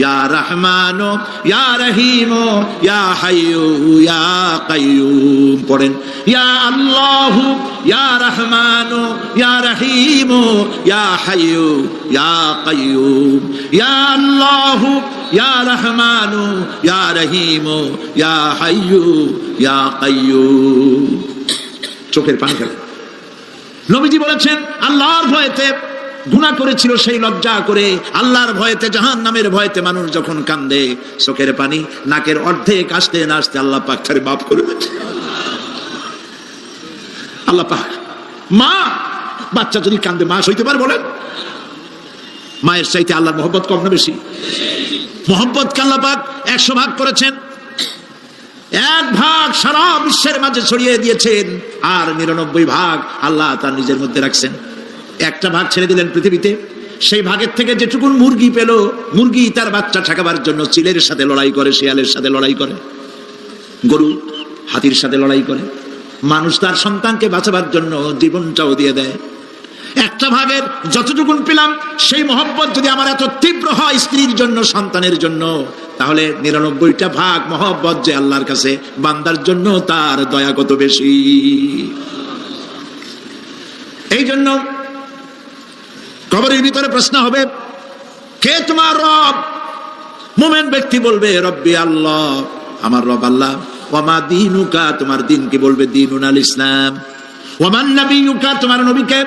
ইয়া রহমানু ইয়া রহিমু ইয়া হাইয়ু ইয়া কাইয়ুম। পড়েন, ইয়া আল্লাহু ইয়া রহমানু ইয়া রহিমু ইয়া হাইয়ু ইয়া কাইয়ুম, ইয়া আল্লাহু ইয়া রহমানু ইয়া রহিমু ইয়া হাইয়ু ইয়া কাইয়ুম। চোখের পানি ফেলে। নবীজি বলেছেন, আল্লাহর ভয়েতে গুনাহ করেছিল সেই লজ্জা করে, আল্লাহর ভয়েতে, জাহান্নামের ভয়েতে মানুষ যখন কান্দে, চোখের পানি নাকের অর্ধেক আসতে না আসতে আল্লাহ পাক তারে মাফ করে দেন। আল্লাহ পাক, মা বাচ্চা যদি কান্দে মা সইতে পারে বলেন? মায়ের চাইতে আল্লাহর মহব্বত কম না বেশি? মহব্বতকে আল্লাহ পাক 100 ভাগ করেছেন, 1 ভাগ সারা বিশ্বের মাঝে ছড়িয়ে দিয়েছেন, আর 99 ভাগ আল্লাহ তার নিজের মধ্যে রাখছেন। 1টা ভাগ ছেড়ে দিলেন পৃথিবীতে, সেই ভাগের থেকে যেটুকুন মুরগি পেল, মুরগি তার বাচ্চা ঠেকাবার জন্য চিলের সাথে লড়াই করে, শিয়ালের সাথে লড়াই করে, গরু হাতির সাথে লড়াই করে, মানুষ তার সন্তানকে বাঁচাবার জন্য জীবনটাও দিয়ে দেয়। 1টা ভাগের যতটুকুন পেলাম, সেই মহব্বত যদি আমার এত তীব্র হয় স্ত্রীর জন্য, সন্তানের জন্য, তাহলে 99টা ভাগ মহব্বত যে আল্লাহর কাছে বান্দার জন্য, তার দয়া কত বেশি। এই জন্য কবরের ভিতরে প্রশ্ন হবে, কে তোমার রব? মুমিন ব্যক্তি বলবে, রব্বি আল্লাহ, আমার রব আল্লাহ। ওয়ামা দীনুকা, তোমার দিন কি? বলবে দীনুল ইসলাম। ওয়ামান নবিয়ুকা, তোমার নবীকে?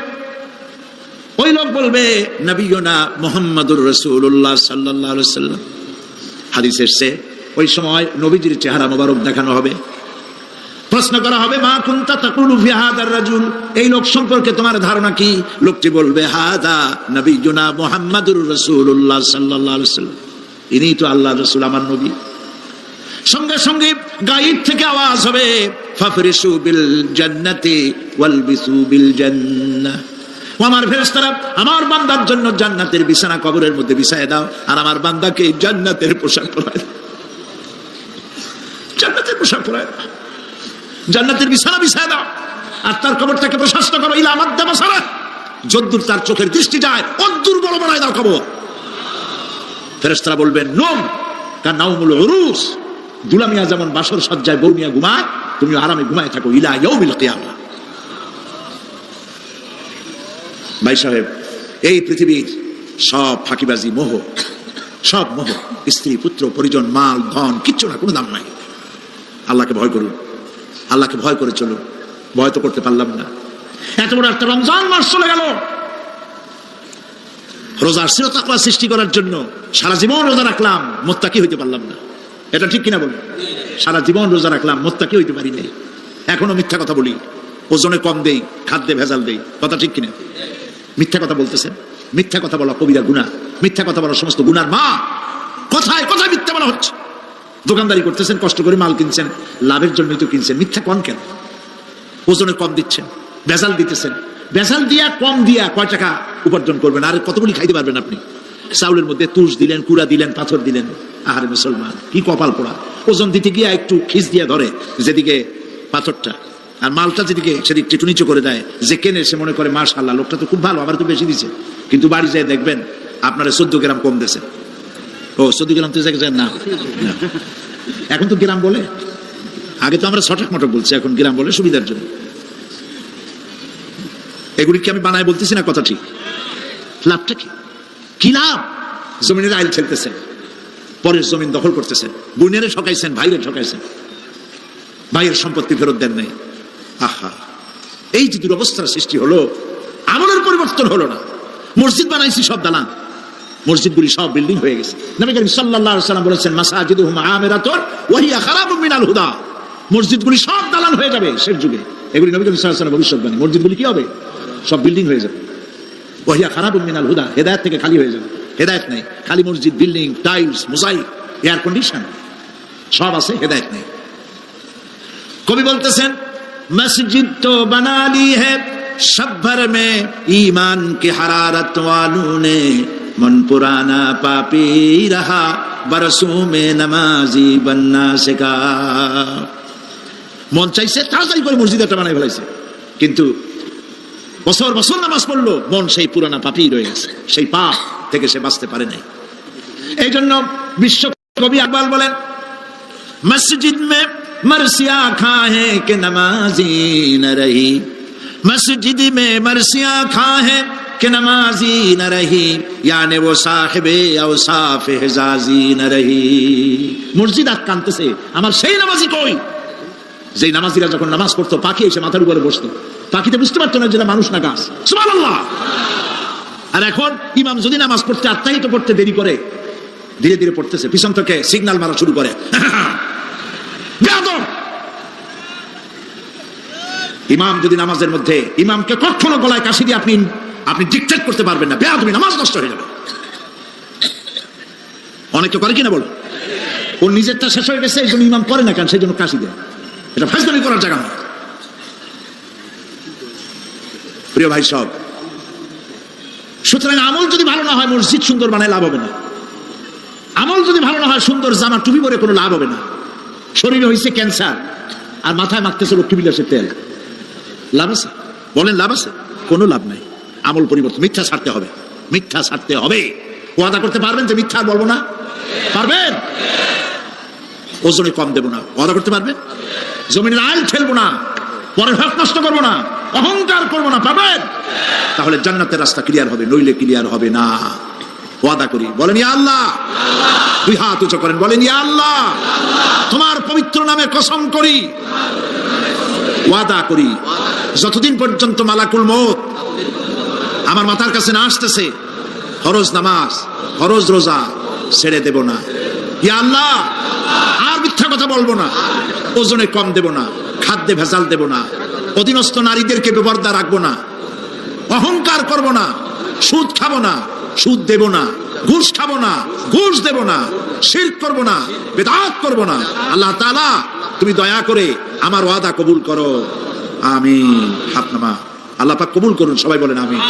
ওই লোক বলবে, নবিয়ুনা মুহাম্মাদুর রাসূলুল্লাহ সাল্লাল্লাহু আলাইহি ওয়াসাল্লাম। হাদিস এসেছে, ওই সময় নবীজির চেহারা মোবারক দেখানো হবে, প্রশ্ন করা হবে, মা কুনতা তাকুলু ফি হাদার রাজুল, এই লোক সম্পর্কে তোমার ধারণা কি? লোকটি বলবে, হাদা নবিয়ুনা মুহাম্মাদুর রাসূলুল্লাহ সাল্লাল্লাহু আলাইহি ওয়াসাল্লাম, ইনি তো আল্লাহর রাসূল, আমার নবী। সঙ্গে সঙ্গে গায়েব থেকে আওয়াজ হবে, ফাফরিসু বিল জান্নাতি ওয়ালবিসু বিল জান্নাহ, ও আমার ফেরেশতারা, আমার বান্দার জন্য জান্নাতের বিছানা কবরের মধ্যে বিছায় দাও, আর আমার বান্দাকে জান্নাতের পোশাক পরায় দাও, জান্নাতের পোশাক পরায় দাও, জান্নাতের বিছানা বিছায় দাও, আর তার কবরটাকে প্রশস্ত করো, ইলা মাদ্দা বাসারা, যদ্দূর তার চোখের দৃষ্টি যায় অদ্দূর বড় বানায় দাও কবর। ফেরেশতারা বলবেন, নম কানাউমুল উরুস, দুলামিয়া যেমন বাসর সজ্জায় বৌমিয়া ঘুমায়, তুমি আরামে ঘুমায় থাকো, ইলা ইয়াউমিল কিয়ামা। ভাই সাহেব, এই পৃথিবীর সব ফাঁকিবাজি, মোহ, সব মোহ, স্ত্রী, পুত্র, পরিজন, মাল, ধন, কিচ্ছু না, কোনো দাম নাই। আল্লাহকে ভয় করুন, আল্লাহকে ভয় করে চলুন। ভয় তো করতে পারলাম না, এত বড় একটা রমজান মাস চলে গেল, রোজার ছিল তাকওয়া সৃষ্টি করার জন্য, সারা জীবন রোজা রাখলাম, মুত্তাকি হইতে পারলাম না। এটা ঠিক কিনা বলুন? সারা জীবন রোজা রাখলাম, মুত্তাকি হইতে পারি নাই, এখনো মিথ্যা কথা বলি, ওজনে কম দেই, খাদ্যে ভেজাল দেই, কথা ঠিক কিনা? মিথ্যা কথা বলতেছেন, মিথ্যা কথা বলা কবিরা গুনাহ, মিথ্যা কথা বলা সমস্ত গুনার মা। কথায় কথায় মিথ্যা বলা হচ্ছে। দোকানদারি করতেছেন, কষ্ট করে মাল কিনছেন, লাভের জন্যই তো কিনছেন, মিথ্যা কোন কেন? ওজনে কম দিচ্ছেন, ভেজাল দিতেছেন, ভেজাল দিয়া কম দিয়া কয় টাকা উপার্জন করবেন? আর কতগুলি খাইতে পারবেন আপনি? চাউলের মধ্যে তুষ দিলেন, কুড়া দিলেন, পাথর দিলেন, আহারে মুসলমান, কি কপাল পোড়া। ওজন দিতে গিয়া একটু খিস দিয়া ধরে যেদিকে পাথরটা, আর মালটা যেদিকে সেদিক একটু নিচু করে দেয়। যে কেনে সে মনে করে মাশাআল্লাহ, লোকটা তো খুব ভালো, আবার তো বেশি দিছে, কিন্তু বাড়ি যায় দেখবেন আপনারা 14 গ্রাম কম দিয়েছে। ও 14 গ্রাম তো না, এখন তো গ্রাম বলে, আগে তো আমরা ছটক মটক বলছি, এখন গ্রাম বলে সুবিধার জন্য। এগুলি কি আমি বানায় বলতেছি না? কথা ঠিক। লাভটা কি? কি লাভ? জমিনের আইল ছেলতেছেন, পরের জমিন দখল করতেছেন, বোনেরে ঠকাইছেন, ভাইরে ঠকাইছেন, ভাইয়ের সম্পত্তি ফেরত দেন নাই। আহা, এই যে দুরবস্থার সৃষ্টি হলো, আমলের পরিবর্তন হলো না। মসজিদ বানাইছি সব দালান, মসজিদগুলি সব বিল্ডিং হয়ে গেছে। নবী করিম সাল্লাল্লাহু আলাইহি ওয়াসাল্লাম বলেছেন মাসাজিদুহুম আমিরাতুন ওয়া হিয়া খারাবুম মিনাল হুদা, মসজিদগুলি সব দালান হয়ে যাবে শেষ যুগে। এগুলি নবী করিম সাল্লাল্লাহু আলাইহি ওয়াসাল্লাম ভবিষ্যৎবাণী। মসজিদগুলি কি হবে? সব বিল্ডিং হয়ে যাবে। ওয়া হিয়া খারাবুম মিনাল হুদা, হেদায়েত থেকে খালি হয়ে যাবে। হেদায়েত নেই, খালি মসজিদ, building, tiles, mosaic, air condition সব আছে, হেদায়েত নেই। কবি বলতেছেন মসজিদ তো বানা লি है सब भर में ईमान की हरारत वालों ने, मन पुराना पापी रहा बरसों में नमाजी बनना सीखा। মন চাইছে তাড়াতাড়ি করে মসজিদ একটা বানাই ফেলাইছে, কিন্তু বছর বছর নামাজ পড়লো, মন সেই পুরানা পাপী রয়ে গেছে, সেই পাপ থেকে সে বাঁচতে পারে নাই। এই জন্য বিশ্ব কবি আকবাল বলেন মসজিদ মে मरसिया खाए के नमाजी न रही, मस्जिद में मरसिया खाए के नमाजी न रही, यानी वो साहिबे औसाफ हिजाजी न रही। মসজিদ কাঁদতেছে, আমার সেই নামাজি কই? যেই নামাজিরা যখন নামাজ পড়তো পাখি এসে মাথার উপরে বসতো, পাখিতে বুঝতে পারতো না যেটা মানুষ না গাছ। সুবহানাল্লাহ। আর এখন ইমাম যদি নামাজ পড়তে আত্মাহিত পড়তে দেরি করে, ধীরে ধীরে পড়তেছে, পিছন থেকে সিগন্যাল মারা শুরু করে, ইমাম যদি নামাজের মধ্যে, ইমামকে কখনো গলায় কাশি দিয়ে আপনি ডিকটেট করতে পারবেন না, বেয়াদবি, নামাজ নষ্ট হয়ে যাবে। অনেকে করে কিনা বলো, ওর নিজেরটা শেষ হয়ে গেছে, এই জন্য ইমাম করে না কেন, সেই জন্য কাশি দেয়। এটা ফাজলামি করার জায়গা না। প্রিয় ভাই সব, সুতরাং আমল যদি ভালো না হয় মসজিদ সুন্দর বানায় লাভ হবে না। আমল যদি ভালো না হয় সুন্দর জামা টুপি পরে কোনো লাভ হবে না। শরীরে হয়েছে ক্যান্সার আর মাথায় মাখতেছে লক্ষ্মী বিলাসের তেল, লাভ আছে? বলেন লাভ আছে? কোনো লাভ নাই। আমল পরিবর্তন, মিথ্যা ছাড়তে হবে, মিথ্যা ছাড়তে হবে। ওয়াদা করতে পারবেন যে মিথ্যা আর বলবো না? পারবেন? ওজনে কম দেব না, ওয়াদা করতে পারবেন? জমিনের আইল ঠেলবো না, পরের হক নষ্ট করবো না, অহংকার করবো না, পারবেন? তাহলে জান্নাতের রাস্তা ক্লিয়ার হবে, নইলে ক্লিয়ার হবে না। ওয়াদা করি, বলেন ইয়া আল্লাহ। দুই হাত উঁচু করেন, বলেন ইয়া আল্লাহ, তোমার পবিত্র নামে কসম করি, ওয়াদা করি, যতদিন পর্যন্ত মালাকুল মউত আমার মাথার কাছে না আসতেছে, ফরজ নামাজ, ফরজ রোজা ছেড়ে দেব না। ইয়া আল্লাহ, আর মিথ্যা কথা বলবো না, ওজনে কম দেব না, খাদ্যে ভেজাল দেব না, অধীনস্থ নারীদেরকে বেপরদা রাখবো না, অহংকার করব না, সুদ খাবো না, সুদ দেব না, ঘুষ খাবো না, ঘুষ দেব না, শিরক করব না, বিদআত করব না। আল্লাহ তাআলা তুমি দয়া করে আমার ওয়াদা কবুল করো, আমিন। হাত নামা, আল্লাহ পাক কবুল করুন, সবাই বলেন আমিন।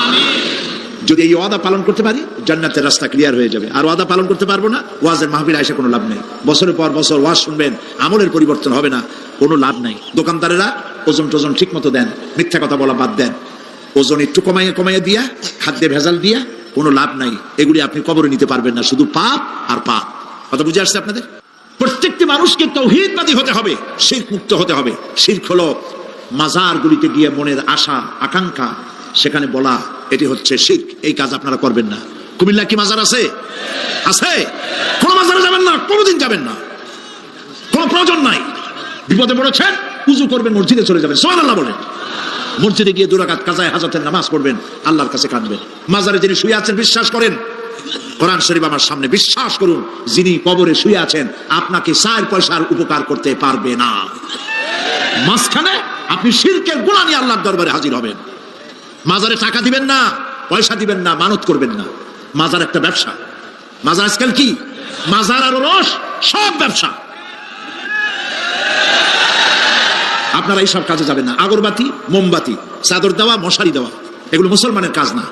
যদি এই ওয়াদা পালন করতে পারি জান্নাতের রাস্তা ক্লিয়ার হয়ে যাবে। আর ওয়াদা পালন করতে পারবো না, ওয়াজের মাহফিলে এসে কোনো লাভ নেই। বছরের পর বছর ওয়াজ শুনবেন, আমলের পরিবর্তন হবে না, কোনো লাভ নাই। দোকানদারেরা ওজন টোজন ঠিক মতো দেন, মিথ্যা কথা বলা বাদ দেন, ওজন একটু কমাইয়া দিয়া, খাদ্যে ভেজাল দিয়া কোনো লাভ নাই। এগুলি আপনি কবরে নিতে পারবেন না, শুধু পাপ আর পাপ। কথা বুঝে আসছে আপনাদের? প্রত্যেকটি মানুষকে তাওহীদবাদী হতে হবে, শিরক মুক্ত হতে হবে। শিরক হলো মাজারগুলিতে গিয়ে মনের আশা আকাঙ্ক্ষা সেখানে বলা, এটি হচ্ছে শিরক। এই কাজ আপনারা করবেন না। কুমিল্লা কি মাজার আছে? আছে? কোন মাজারে যাবেন না, কোনোদিন যাবেন না, কোনো প্রয়োজন নাই। বিপদে পড়েছেন, উযু করবেন, মসজিদে চলে যাবেন, সুবহানাল্লাহ বলেন। মসজিদে গিয়ে 2 রাকাত কাজায়ে হাজতের নামাজ পড়বেন, আল্লাহর কাছে কাঁদবেন। মাজারে যিনি শুয়ে আছেন বিশ্বাস করেন, কোরআন শরীফ আমার সামনে, বিশ্বাস করুন, যিনি কবরে শুয়ে আছেন আপনাকে 4 পয়সার উপকার করতে পারবে না। মাঝখানে আপনি শিরকের গুনাহ নিয়ে আল্লাহর দরবারে হাজির হবেন। মাজারে টাকা দিবেন না, পয়সা দিবেন না, মানত করবেন না। মাজার একটা ব্যবসা। মাজার আজকাল কি? মাজার আর রস সব ব্যবসা। আপনারা এইসব কাজে যাবেন না। আগরবাতি, মোমবাতি, চাদর দেওয়া, মশারি দেওয়া, এগুলো মুসলমানের কাজ না।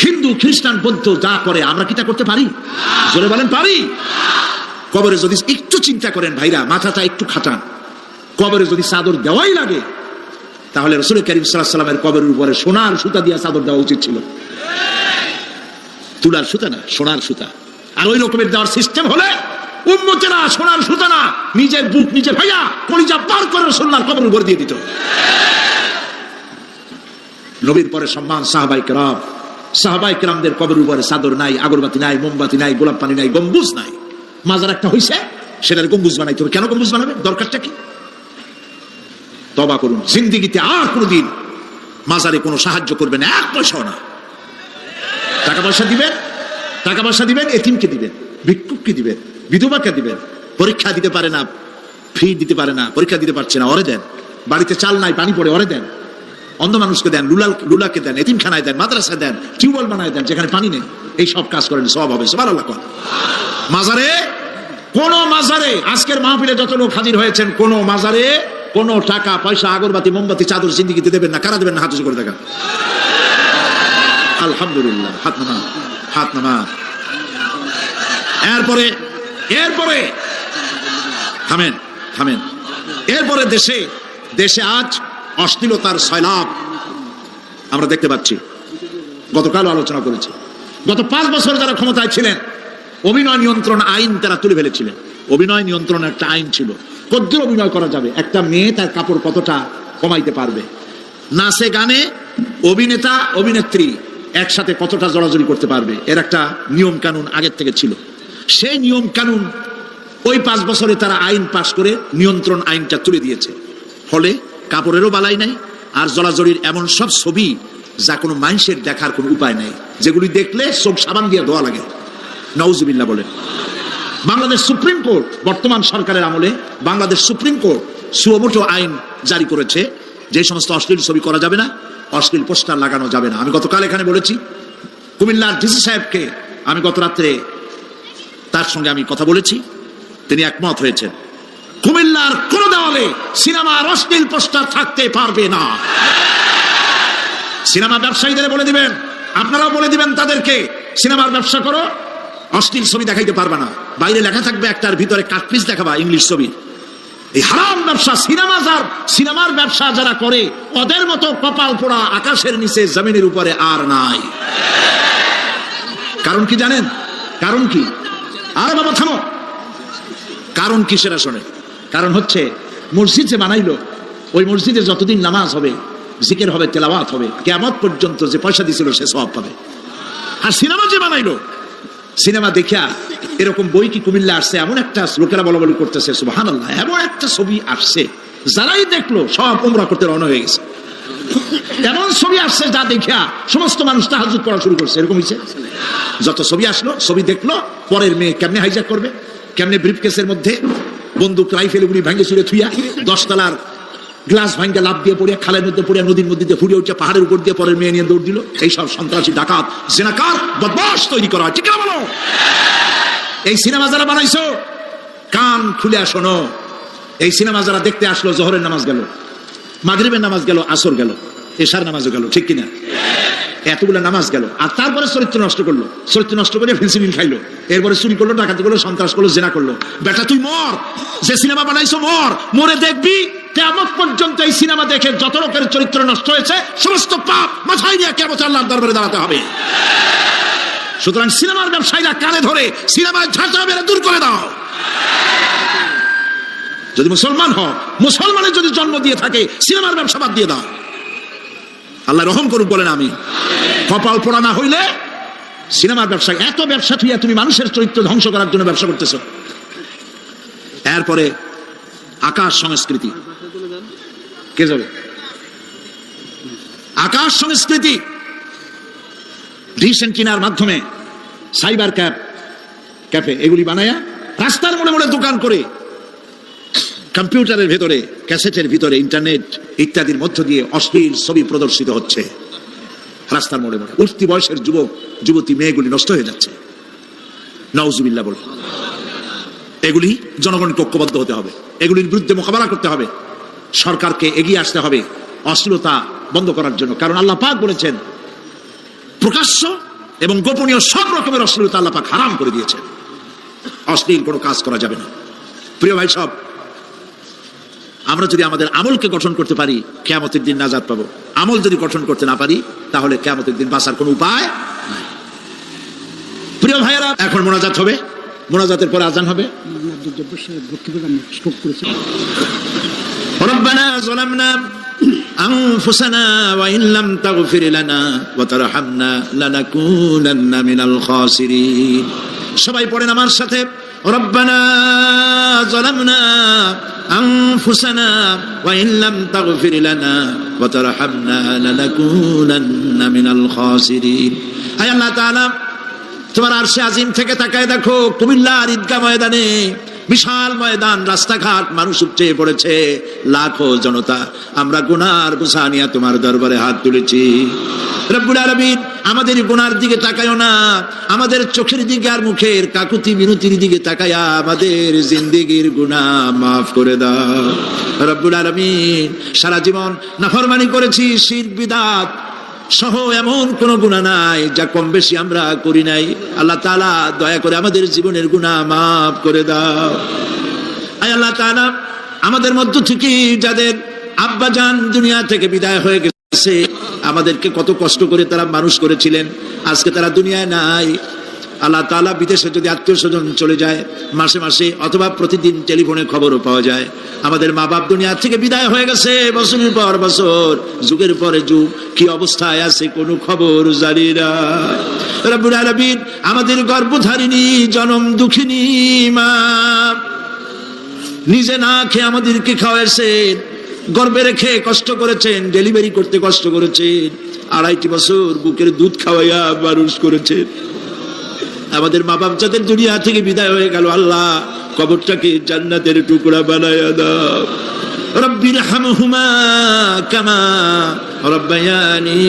হিন্দু, খ্রিস্টান, বৌদ্ধ যা করে আমরা কি তা করতে পারি? জোরে বলেন পারি? কবরে যদি একটু চিন্তা করেন ভাইরা, মাথাটা একটু খাটান, কবরে যদি চাদর দেওয়াই লাগে তাহলে রাসূল কারীম সাল্লাল্লাহু আলাইহি ওয়াসাল্লামের কবরের উপরে সোনার সুতা দিয়ে চাদর দেওয়া উচিত ছিল। তুলার সুতা না, সোনার সুতা। আর ওই রকমের দেওয়ার সিস্টেম হলে উম্মতেরা সোনার সুতা না, নিজের বুক নিজে ভাইয়া কলিজা পার করে রাসূলুল্লাহর কবরের উপর দিয়ে দিত। নবীর পরে সম্মান সাহাবায়ে কেরাম। সাহাবায়ে কেরামদের কবরের উপরে চাদর নাই, আগরবাতি নাই, মোমবাতি নাই, গোলাপ পানি নাই, গম্বুজ নাই। মাজার একটা হইছে, সেটার গম্বুজ বানাইতে হবে। কেন গম্বুজ বানাবে? দরকারটা কি? তওবা করুন, জিন্দেগিতে আর কোনোদিন মাজারে কোনো সাহায্য করবেন, 1 পয়সাও না। টাকা পয়সা দিবেন, টাকা পয়সা দিবেন, এতিমকে দিবেন, ভিক্ষুককে দিবেন, বিধবাকে দিবেন। পরীক্ষা দিতে পারে না, ফি দিতে পারে না, পরীক্ষা দিতে পারছে না, ওরে দেন। বাড়িতে চাল নাই, পানি পড়ে, ওরে দেন। অন্ধ মানুষকে দেন, লুলাকে দেন, এতিমখানায় দেন, মাদ্রাসায় দেন, টিউবওয়েল বানায় দেন যেখানে পানি নেই। এই সব কাজ করেন, সব হবে। সুবহানাল্লাহ। মাজারে, কোন মাজারে, আজকের মাহফিলে যত লোক হাজির হয়েছেন, কোন মাজারে কোন টাকা পয়সা, আগরবাতি, মোমবাতি, চাদর জিন্দিগিতে দেবেন না। কারা দেবেন না? হাত উঁচু করে দেখা। আলহামদুলিল্লাহ। হাত নামা, হাত নামা। এরপরে থামেন, থামেন। এরপরে দেশে আজ অশ্লীলতার সয়লাব আমরা দেখতে পাচ্ছি। গতকাল আলোচনা করেছি। গত 5 বছর যারা ক্ষমতায় ছিলেন, অভিনয় নিয়ন্ত্রণ আইন তারা তুলে ফেলেছিলেন। অভিনয় নিয়ন্ত্রণ একটা আইন ছিল, কতদূর অভিনয় করা যাবে, একটা মেয়ে তার কাপড় কতটা কমাইতে পারবে, নাচে গানে অভিনেতা অভিনেত্রী একসাথে কতটা জড়াজড়ি করতে পারবে, এর একটা নিয়ম কানুন আগের থেকে ছিল। সেই নিয়ম কানুন ওই 5 বছরে তারা আইন পাশ করে নিয়ন্ত্রণ আইনটা তুলে দিয়েছে। ফলে কাপড়েরও বালাই নাই, আর জড়াজড়ির এমন সব ছবি যা কোনো মানুষের দেখার কোনো উপায় নাই, যেগুলি দেখলে চোখ সাবান দিয়ে ধোয়া লাগে। নাউজুবিল্লাহ বলেন। বাংলাদেশ সুপ্রিম কোর্ট, বর্তমান সরকারের আমলে বাংলাদেশ সুপ্রিম কোর্ট সুমোটো আইন জারি করেছে, যে সমস্ত অশ্লীল ছবি করা যাবে না, অশ্লীল পোস্টার লাগানো যাবে না। আমি গতকাল এখানে বলেছি, কুমিল্লার ডিসি সাহেবকে আমি গত রাত্রে তার সঙ্গে আমি কথা বলেছি, তিনি একমত হয়েছেন। কুমিল্লার কোন দেওয়ালে সিনেমার অশ্লীল পোস্টার থাকতে পারবে না। সিনেমা ব্যবসায়ীদের বলে দিবেন, আপনারাও বলে দিবেন তাদেরকে, সিনেমার ব্যবসা করো, অশ্লীল ছবি দেখাইতে পারবে না। বাইরে লেখা থাকবে, একটার ভিতরে কাটপিস দেখাবা ইংলিশ ছবি। এই হারাম ব্যবসা, সিনেমার ব্যবসা যারা করে, ওদের মতো কপাল পোড়া আকাশের নিচে জমিনের উপরে আর নাই। কারণ কি জানেন? কারণ কি? আরে বাবা থামো। কারণ কি সেটা শোনে। কারণ হচ্ছে, মসজিদ যে বানাইলো, ওই মসজিদে যতদিন নামাজ হবে, জিকির হবে, তেলাওয়াত হবে, কিয়ামত পর্যন্ত যে পয়সা দিছিল সে সওয়াব পাবে। আর সিনেমা যে বানাইলো, সিনেমা দেখা এরকম বই কি কুমিল্লা আসছে? এমন একটা লোকেরা বলা বলি করতেছে, সুবহানাল্লাহ, এমন একটা ছবি আসছে, যারাই দেখলো সব উমরা করতে রওনা হয়ে গেছে। এমন ছবি আসছে যা দেখা সমস্ত মানুষ তাহাজ্জুদ পড়া শুরু করছে। এরকম হয়েছে। যত ছবি আসলো, ছবি দেখলো, পরের মেয়ে কেমনে হাইজ্যাক করবে, কেমনে ব্রিফকেসের মধ্যে বন্দুক রাইফেল গুলি ভাঙ্গে ছুড়ে থুইয়া 10 তলার গ্লাস ভাঙ্গে লাভ দিয়ে পড়িয়া, খালের মধ্যে পড়িয়া, নদীর মধ্যে দিয়ে ফুড়ে উঠে পাহাড়ের উপর দিয়ে পরের মেয়ে নিয়ে দৌড় দিল। এইসব সন্ত্রাসী, ডাকাত, জেনাকার, বদমাশ তৈরি করা হয়। ঠিক না বলো? এই সিনেমা যারা বানাইছো, কান খুলে শোনো। এই সিনেমা যারা দেখতে আসলো, জোহরের নামাজ গেল, মাগরিবের নামাজ গেল, আসর গেল, এশার নামাজও গেল, ঠিক কিনা? এতগুলো নামাজ গেল, আর তারপরে চরিত্র নষ্ট করলো। চরিত্র নষ্ট করে ফেন্সিডিল খাইলো, এরপরে চুরি করলো, ডাকাতি করলো, সন্ত্রাস করলো, জেনা করলো। বেটা তুই মর, যে সিনেমা বানাইছো মর, মরে দেখবি কিয়ামত পর্যন্ত এই সিনেমা দেখে যত লোকের চরিত্র নষ্ট হয়েছে, সমস্ত পাপ মাথায় নিয়ে কিয়ামতে আল্লাহর দরবারে দাঁড়াতে হবে। সুতরাং সিনেমার ব্যবসায়ীরা কানে ধরে সিনেমার ঝাঁটা মেরে দূর করে দাও। যদি মুসলমান হও, মুসলমানের যদি জন্ম দিয়ে থাকে, সিনেমার ব্যবসা বাদ দিয়ে দাও। আল্লাহ রহম করুক বলেন আমি। কপাল পোড়া না হইলে সিনেমার ব্যবসা, এত ব্যবসা থুইয়া তুমি মানুষের চরিত্র ধ্বংস করার জন্য ব্যবসা করতেছ। এরপরে আকাশ সংস্কৃতি, কে যাবে? আকাশ সংস্কৃতি ডিশ এন্টিনার মাধ্যমে সাইবার ক্যাফে এগুলি বানায়া রাস্তার মোড়ে মোড়ে দোকান করে, কম্পিউটারের ভেতরে, ক্যাসেটের ভিতরে, ইন্টারনেট ইত্যাদির মধ্য দিয়ে অশ্লীল ছবি প্রদর্শিত হচ্ছে রাস্তার মোড়ে মোড়ে। উঠতি বয়সের যুবক যুবতী মেয়েগুলি নষ্ট হয়ে যাচ্ছে। নাউজুবিল্লাহ বলে। এগুলি জনগণকে ঐক্যবদ্ধ হতে হবে, এগুলির বিরুদ্ধে মোকাবেলা করতে হবে, সরকারকে এগিয়ে আসতে হবে অশ্লীলতা বন্ধ করার জন্য। কারণ আল্লাহ পাক বলেছেন, প্রকাশ্য এবং গোপনীয় সব রকমের অশ্লীলতা আল্লাহ পাক হারাম করে দিয়েছেন। অশ্লীল কোনো কাজ করা যাবে না। প্রিয় ভাই সব, আমরা যদি আমাদের আমলকে গঠন করতে পারি, কিয়ামতের দিন নাজাত পাবো। আমল যদি গঠন করতে না পারি, তাহলে কিয়ামতের দিন বাঁচার কোনো উপায় নাই। প্রিয় ভাইয়েরা, এখন মোনাজাত হবে, মোনাজাতের পরে আজান হবে। রব্বানা যালামনা আনফুসানা ওয়া ইন লাম তাগফির লানা ওয়া তারহামনা লানাকুনান্না মিনাল খাসিরিন। সবাই পড়েন আমার সাথে, রব্বানা যালামনা আনফুসানা ওয়া ইন লাম তাগফির লানা ওয়া তারহামনা লানাকুনান্না মিনাল খাসিরিন। আয় আল্লাহ তাআলা, তোমার আরশে আজিম থেকে তাকায় দেখো, কুমিল্লার ঈদগাহ ময়দানে বিশাল ময়দান, রাস্তাঘাট, মানুষ উপচে পড়েছে, লাখো জনতা। আমরা গুনার বোঝা নিয়ে তোমার দরবারে হাত তুলেছি। রব্বুল আলামিন, আমাদের গুনার দিকে তাকায়ও না, আমাদের চোখের দিকে আর মুখের কাকুতি মিনতির দিকে তাকায়া আমাদের জিন্দেগির গুনাহ মাফ করে দাও। রব্বুল আলামিন, সারা জীবন নাফরমানি করেছি, শিরক বিদআত সহ এমন কোন গুনাহ নাই যা কম বেশি আমরা করি নাই। আল্লাহ তাআলা দয়া করে আমাদের জীবনের গুনাহ মাফ করে দাও। আয় আল্লাহ তাআলা, আমাদের মধ্য থেকে যাদের আব্বাজান দুনিয়া থেকে বিদায় হয়ে গেছে, আমাদেরকে কত কষ্ট করে তারা মানুষ করেছিলেন, আজকে তারা দুনিয়ায় নাই। আল্লাহ তাআলা, বিদেশে যদি আত্মীয় স্বজন চলে যায় মাসে মাসে অথবা প্রতিদিন টেলিফোনে খবরও পাওয়া যায়, আমাদের মা বাপ দুনিয়া থেকে বিদায় হয়ে গেছে, বছরের পর বছর, যুগের পরে যুগ, কি অবস্থায় আছে কোনো খবর জানি না। রব্বুল আলামিন, আমাদের গর্ভধারিণী জনম দুঃখিনী মা নিজে না খেয়ে আমাদেরকে খাওয়াইছেন, গর্ভে রেখে কষ্ট করেছেন, ডেলিভারি করতে কষ্ট করেছেন, 2.5 বছর বুকের দুধ খাওয়াইয়া মানুষ করেছেন। আমাদের মা বাপ যাদের দুনিয়া থেকে বিদায় হয়ে গেল, আল্লাহ কবরটাকে জান্নাতের টুকরা বানায়া দাও। রব্বিরহামহুমা কামা রব্বায়ানি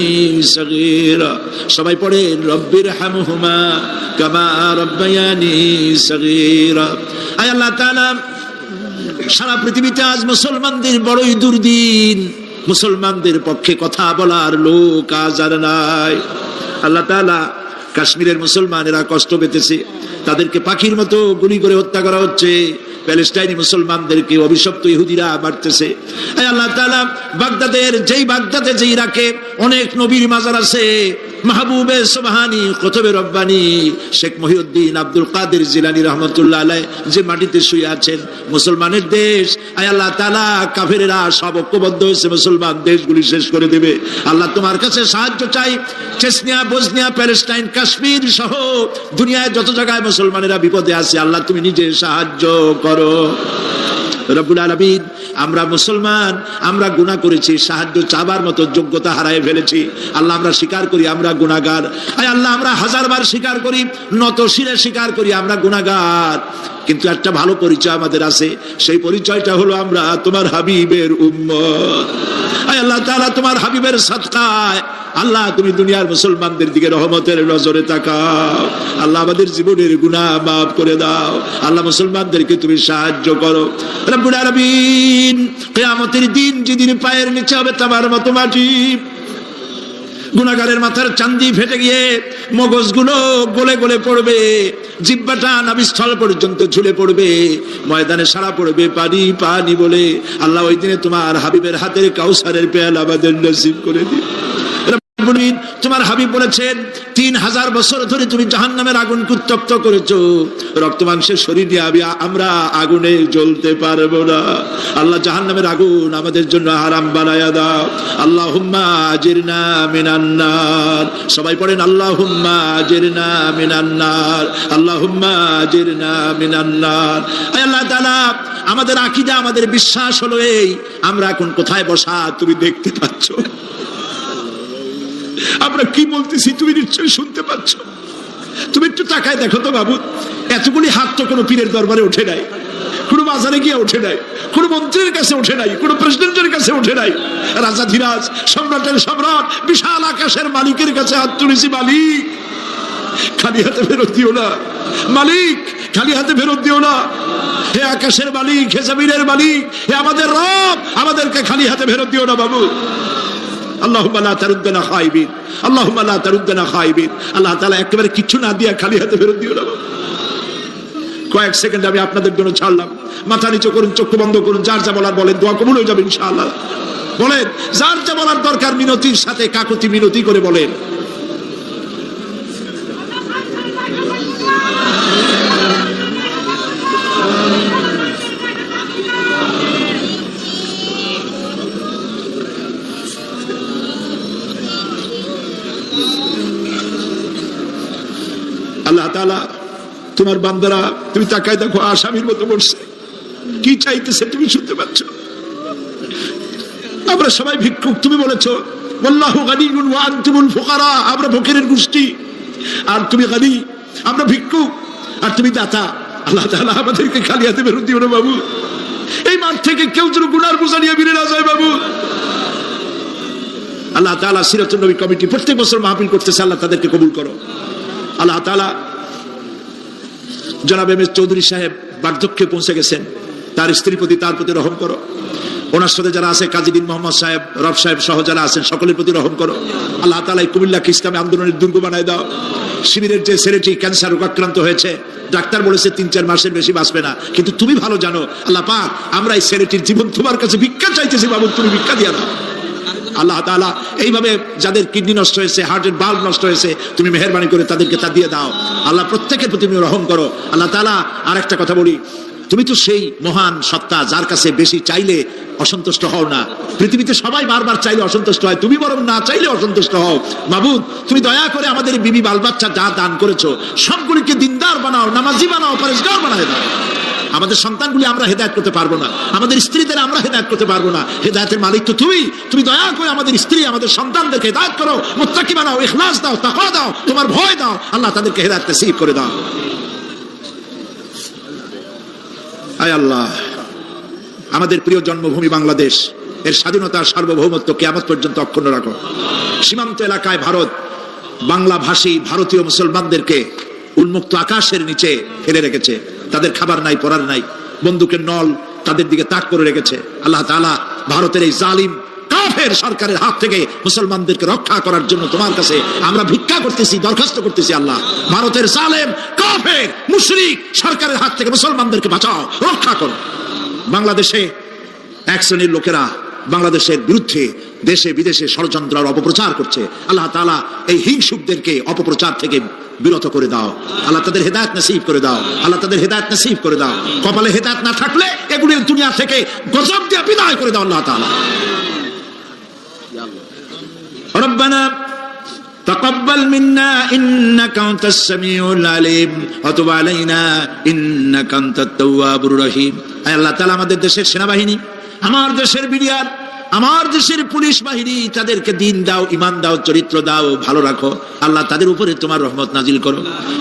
সগীরা। সবাই পড়েন, রব্বিরহামহুমা কামা রব্বায়ানি সগীরা। আয় আল্লাহ তাআলা, সারা পৃথিবীতে আজ মুসলমানদের বড়ই দুর্দিন, মুসলমানদের পক্ষে কথা বলার লোক আজ আর নাই। আল্লাহ তাআলা, কাশ্মীরের মুসলমানেরা কষ্ট পেতেছে, তাদেরকে পাখির মতো গুলি করে হত্যা করা হচ্ছে, প্যালেস্টাইনি মুসলমানদেরকে অভিশপ্ত ইহুদিরা মারতেছে। আল্লাহ তাআলা, বাগদাদে যে ইরাকে অনেক নবীর মাজার আছে, মাহবুবে সুবহানী, কুতুবে রব্বানী, শেখ মহিউদ্দিন আব্দুল কাদের জিলানী রহমাতুল্লাহ আলাইহি যে মাটিতে শুয়ে আছেন, মুসলমানের দেশ। আল্লাহ তাআলা, কাফেরেরা সব ঐক্যবদ্ধ হয়েছে, মুসলমান দেশগুলি শেষ করে দেবে। আল্লাহ, তোমার কাছে সাহায্য চাই। চেচনিয়া, বসনিয়া, প্যালেস্টাইন, কাশ্মীর সহ দুনিয়ায় যত জায়গায় মুসলমানেরা বিপদে আছে, আল্লাহ তুমি নিজে সাহায্য করো। রব্বুল আলামিন, আমরা মুসলমান, আমরা গুনাহ করেছি, সাহায্য চাবার মতো যোগ্যতা হারায় ফেলেছি। আল্লাহ, আমরা স্বীকার করি আমরা গুনাহগার। আল্লাহ, আমরা 1000বার স্বীকার করি, নত শিরে স্বীকার করি আমরা গুনাহগার। কিন্তু একটা ভালো পরিচয় আমাদের আছে, সেই পরিচয়টা হলো আমরা তোমার হাবিবের উম্মত। আল্লাহ তাআলা, তোমার হাবিবের সাদকায় আল্লাহ তুমি দুনিয়ার মুসলমানদের দিকে রহমতের নজরে তাকাও। আল্লাহ, আমাদের জীবনের গুনাহ মাফ করে দাও। আল্লাহ, মুসলমানদেরকে তুমি সাহায্য করো। রব্বুল আলামিন, কিয়ামতের দিন যেদিন পায়ের নিচে হবে তামার মতো মাটি, গুনাহগারের মাথার চান্দি ফেটে গিয়ে মগজগুলো গলে গলে পড়বে, জিহ্বাটা নাভিস্থল পর্যন্ত ঝুলে পড়বে, ময়দানে সারা পড়বে পানি পানি বলে। আল্লাহ, ওই দিনে তোমার হাবিবের হাতের কাউসারের পেয়ালা আমাদের নসিব করে দিও। তোমার হাবিব বলেছেন, 3000 বছর ধরে তুমি জাহান্নামের আগুনকে উত্তপ্ত করেছো, রক্ত মাংসের শরীর নিয়ে আমরা আগুনে জ্বলতে পারবো না। আল্লাহ, জাহান্নামের আগুন আমাদের জন্য হারাম বানায়া দাও। আল্লাহুম্মা আজিরনা মিনান নার। সবাই পড়েন, আল্লাহুম্মা আজিরনা মিনান নার, আল্লাহুম্মা আজিরনা মিনান নার। আল্লাহ তাআলা, আমাদের আকীদা, আমাদের বিশ্বাস হলো এই, আমরা এখন কোথায় বসা তুমি দেখতে পাচ্ছ, আমরা কি বলতেছি তুমি নিশ্চয়ই শুনতে পাচ্ছ। তুমি একটু তাকায় দেখো তো বাবু, এতগুলি হাত তো কোনো পীরের দরবারে ওঠে নাই, কোনো বাজারে গিয়ে ওঠে নাই, কোনো মন্ত্রীর কাছে ওঠে নাই, কোনো প্রেসিডেন্টের কাছে ওঠে নাই। রাজাধিরাজ, সম্রাটের সম্রাট, বিশাল আকাশের মালিকের কাছে হাত তুলেছি। মালিক, খালি হাতে ফেরত দিও না। মালিক, খালি হাতে ফেরত দিও না। হে আকাশের মালিক, হে জমিনের মালিক, হে আমাদের রব, আমাদেরকে খালি হাতে ফেরত দিও না বাবু। আল্লাহুম্মা লা তারুদ্দানা খাইবিন, আল্লাহুম্মা লা তারুদ্দানা খাইবিন। আল্লাহ তাআলা, একেবারে কিছু না দিয়া খালি হাতে ফেরত দিও না। কয়েক সেকেন্ড আমি আপনাদের জন্য ছাড়লাম, মাথা নিচু করুন, চোখ বন্ধ করুন, যার যা বলার বলেন, দোয়া কবুল হয়ে যাবে ইনশাআল্লাহ। বলেন, যার যা বলার দরকার মিনতির সাথে, কাকুতি মিনতি করে বলেন। আল্লাহ তাআলা, তোমার বান্দারা, তুমি তাকায় দেখো, আসামির মতো বসছে, কি চাইতেছে তুমি শুনতে পাচ্ছ। আমরা সবাই ভিক্ষুক, তুমি বলেছো ওয়াল্লাহু গানিয়্যুন ওয়া আনতুমুল ফুকারা, আমরা ফকিরের গোষ্ঠী, আর তুমি গানি, আমরা ভিক্ষুক আর তুমি দাতা। আল্লাহ তাআলা আমাদেরকে খালি হাতে বেরোতে দিও না বাবু। এই মাঠ থেকে কেউ যেন গুনার বোঝা নিয়ে বেরিয়ে না যায় বাবু। আল্লাহ তাআলা সিরাতুন নবী কমিটি প্রত্যেক বছর মাহফিল করতেছে, আল্লাহ তাদেরকে কবুল করো। আল্লাহ তাআলা জনাব এম এস চৌধুরী সাহেব বার্ধক্যে পৌঁছে গেছেন, তার স্ত্রীর প্রতি তার প্রতি রহম করো। ওনার সাথে যারা আছে কাজী দিন মোহাম্মদ সাহেব, রব সাহেব সহ যারা আছেন সকলের প্রতি রহম করো। আল্লাহ তাআলা কুমিল্লাকে ইসলামী আন্দোলনের দুর্গ বানায় দাও। শিবিরের যে ছেলেটি ক্যান্সার রোগাক্রান্ত হয়েছে, ডাক্তার বলেছে ৩-৪ মাসের বেশি বাঁচবে না, কিন্তু তুমি ভালো জানো আল্লাহ পাক, আমরা এই ছেলেটির জীবন তোমার কাছে ভিক্ষা চাইতেছি বাবু, তুমি ভিক্ষা দিয়া দাও। আল্লাহ তাআলা এইভাবে যাদের কিডনি নষ্ট হয়েছে, হার্টের বাল্ব নষ্ট হয়েছে, তুমি মেহেরবানি করে তাদেরকে তা দিয়ে দাও। আল্লাহ প্রত্যেকের প্রতি তুমি রহম করো। আল্লাহ তাআলা আরেকটা কথা বলি, তুমি তো সেই মহান সত্তা যার কাছে বেশি চাইলে অসন্তুষ্ট হও না। পৃথিবীতে সবাই বারবার চাইলে অসন্তুষ্ট হয়, তুমি বরং না চাইলে অসন্তুষ্ট হও। মাবুদ, তুমি দয়া করে আমাদের বিবি বাল বাচ্চা যা দান করেছো সবগুলিকে দিনদার বানাও, নামাজি বানাও, পরেশগার বানায় দাও। আমাদের সন্তানগুলি আমরা হেদায়েত করতে পারবো না, আমাদের স্ত্রীদের আমরা হেদায়েত করতে পারবো না, হেদায়েতের মালিক তো তুমি। তুমি দয়া করে আমাদের স্ত্রী আমাদের সন্তানদেরকে হেদায়েত করো, মুত্তাকি বানাও, ইখলাস দাও, তাকওয়া দাও, তোমার ভয় দাও। আল্লাহ তাদেরকে হেদায়েত নসিব করে দাও। আয় আল্লাহ, আমাদের প্রিয় জন্মভূমি বাংলাদেশ এর স্বাধীনতা সার্বভৌমত্ব কিয়ামত পর্যন্ত অক্ষুণ্ণ রাখো। সীমান্ত এলাকায় ভারত বাংলাভাষী ভারতীয় মুসলমানদেরকে উন্মুক্ত আকাশের নিচে ফেলে রেখেছে, তাদের খাবার নাই, পরার নাই, বন্দুকের নল তাদের দিকে তাক করে রেখেছে। আল্লাহ তাআলা ভারতের এই জালিম কাফের সরকারের হাত থেকে মুসলমানদেরকে রক্ষা করার জন্য তোমার কাছে আমরা ভিক্ষা করতেছি, দরখাস্ত করতেছি। আল্লাহ, ভারতের জালেম কাফের মুশরিক সরকারের হাত থেকে মুসলমানদেরকে বাঁচাও, রক্ষা করো। বাংলাদেশে এক শ্রেণীর লোকেরা বাংলাদেশের বিরুদ্ধে দেশে বিদেশে ষড়যন্ত্র আর অপপ্রচার করছে। আল্লাহ তাআলা এই হিংসুকদেরকে অপপ্রচার থেকে বিরত করে দাও। আল্লাহ তাদের হেদায়েত নসিব করে দাও। আল্লাহ তাদের হেদায়েত নসিব করে দাও। কপালে হেদায়েত না থাকলে এগুলি দুনিয়া থেকে গজব দিয়ে বিদায় করে দাও আল্লাহ তাআলা। ربنا تقبل منا إنك أنت السميع العليم وتب علينا إنك أنت التواب الرحيم। আয় আল্লাহ তাআলা, আমাদের দেশের সেনাবাহিনী, আমার দেশের বিডিআর, আমার দেশের পুলিশ বাহিনী, তাদেরকে দিন দাও, ঈমান দাও, চরিত্র দাও, ভালো রাখো। আল্লাহ তাদের উপরে তোমার রহমত নাজিল করো।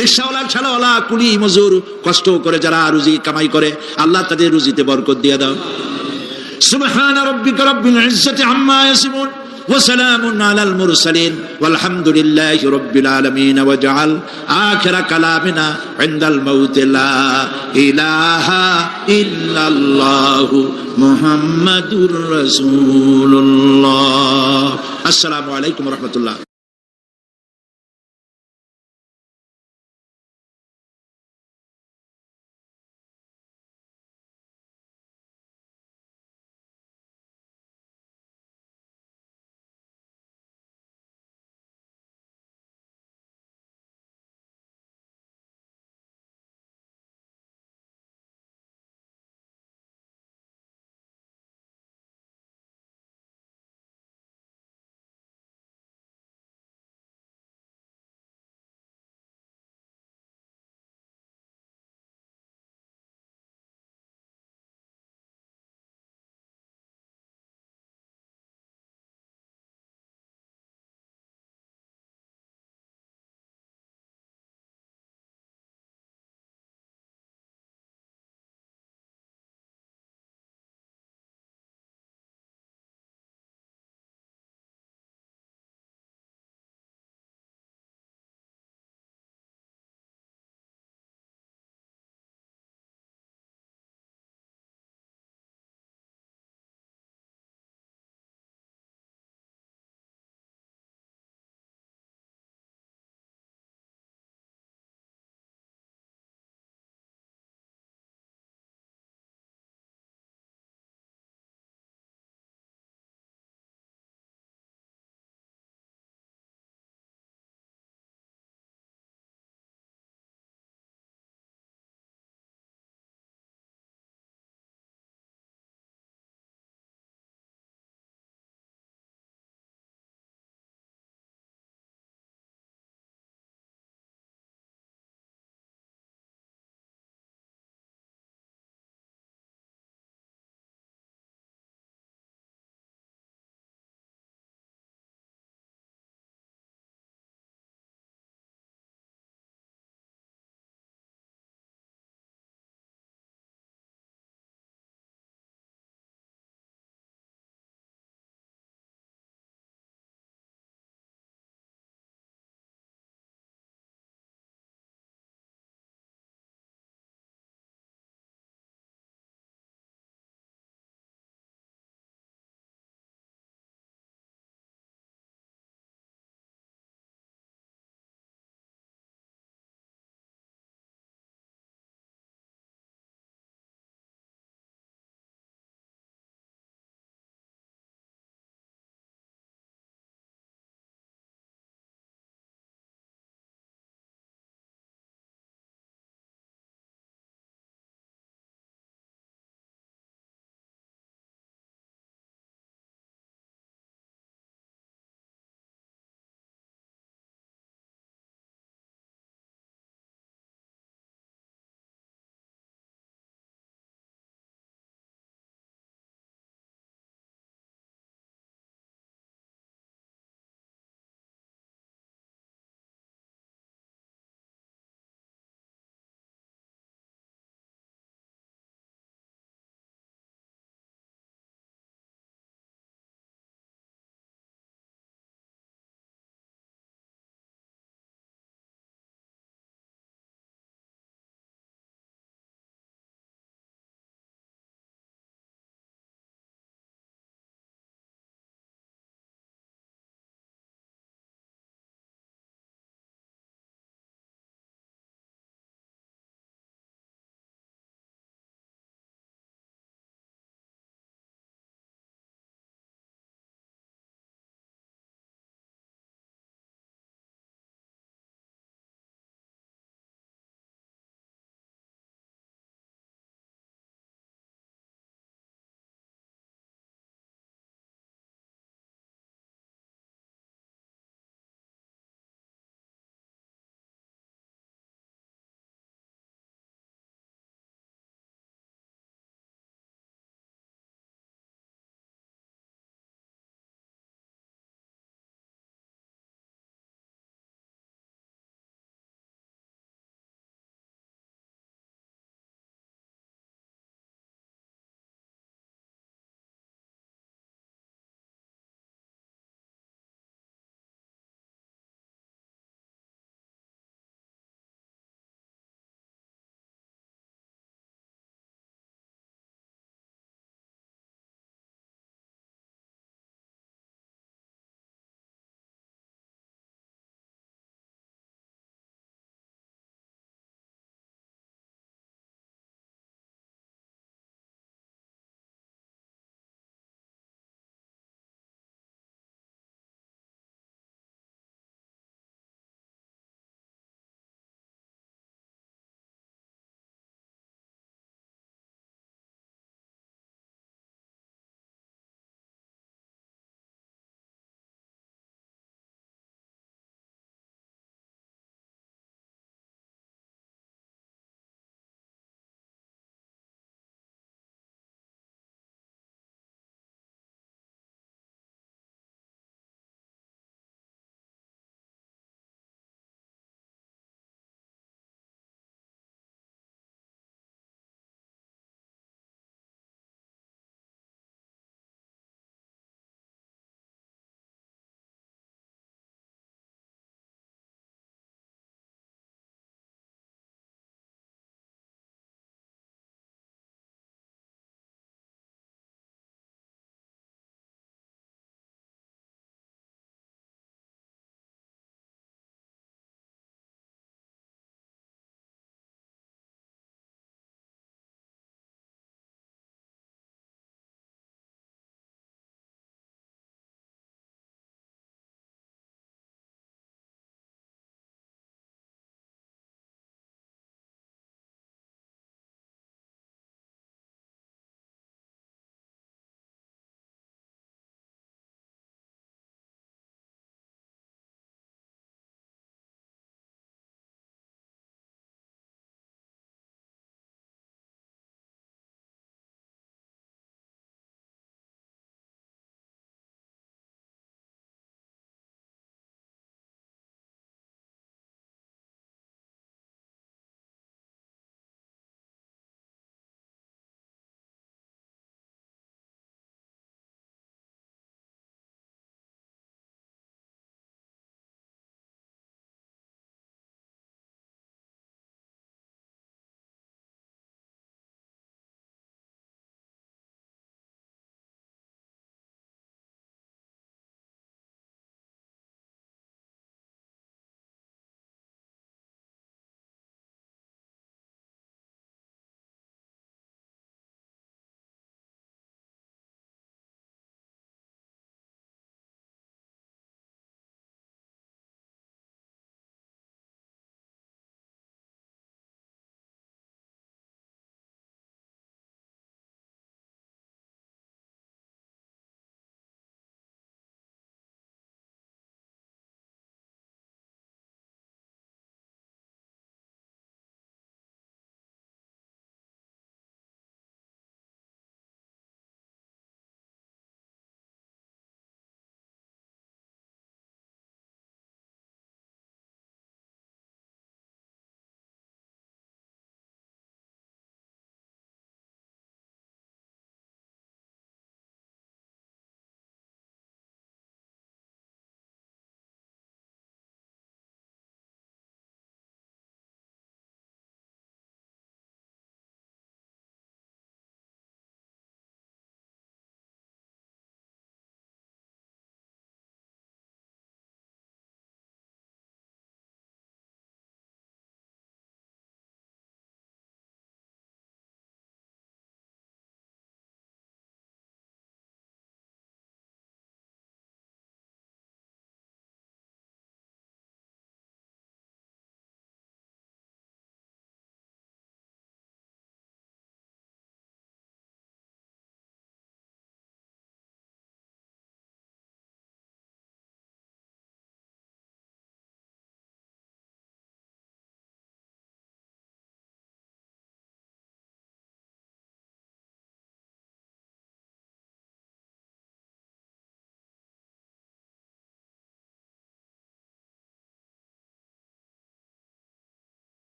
রিকশাওয়ালা, ঠেলাওয়ালা, কুলি মজুর কষ্ট করে যারা রুজি কামাই করে, আল্লাহ তাদের রুজিতে বরকত দিয়ে দাও। সুবহানা রাব্বিকা রাব্বিল ইজ্জাতি আম্মা ইয়াসিফুন وسلام على المرسلين والحمد لله رب العالمين وجعل آخر كلامنا عند الموت لا إله إلا الله محمد رسول الله. السلام عليكم ورحمة الله.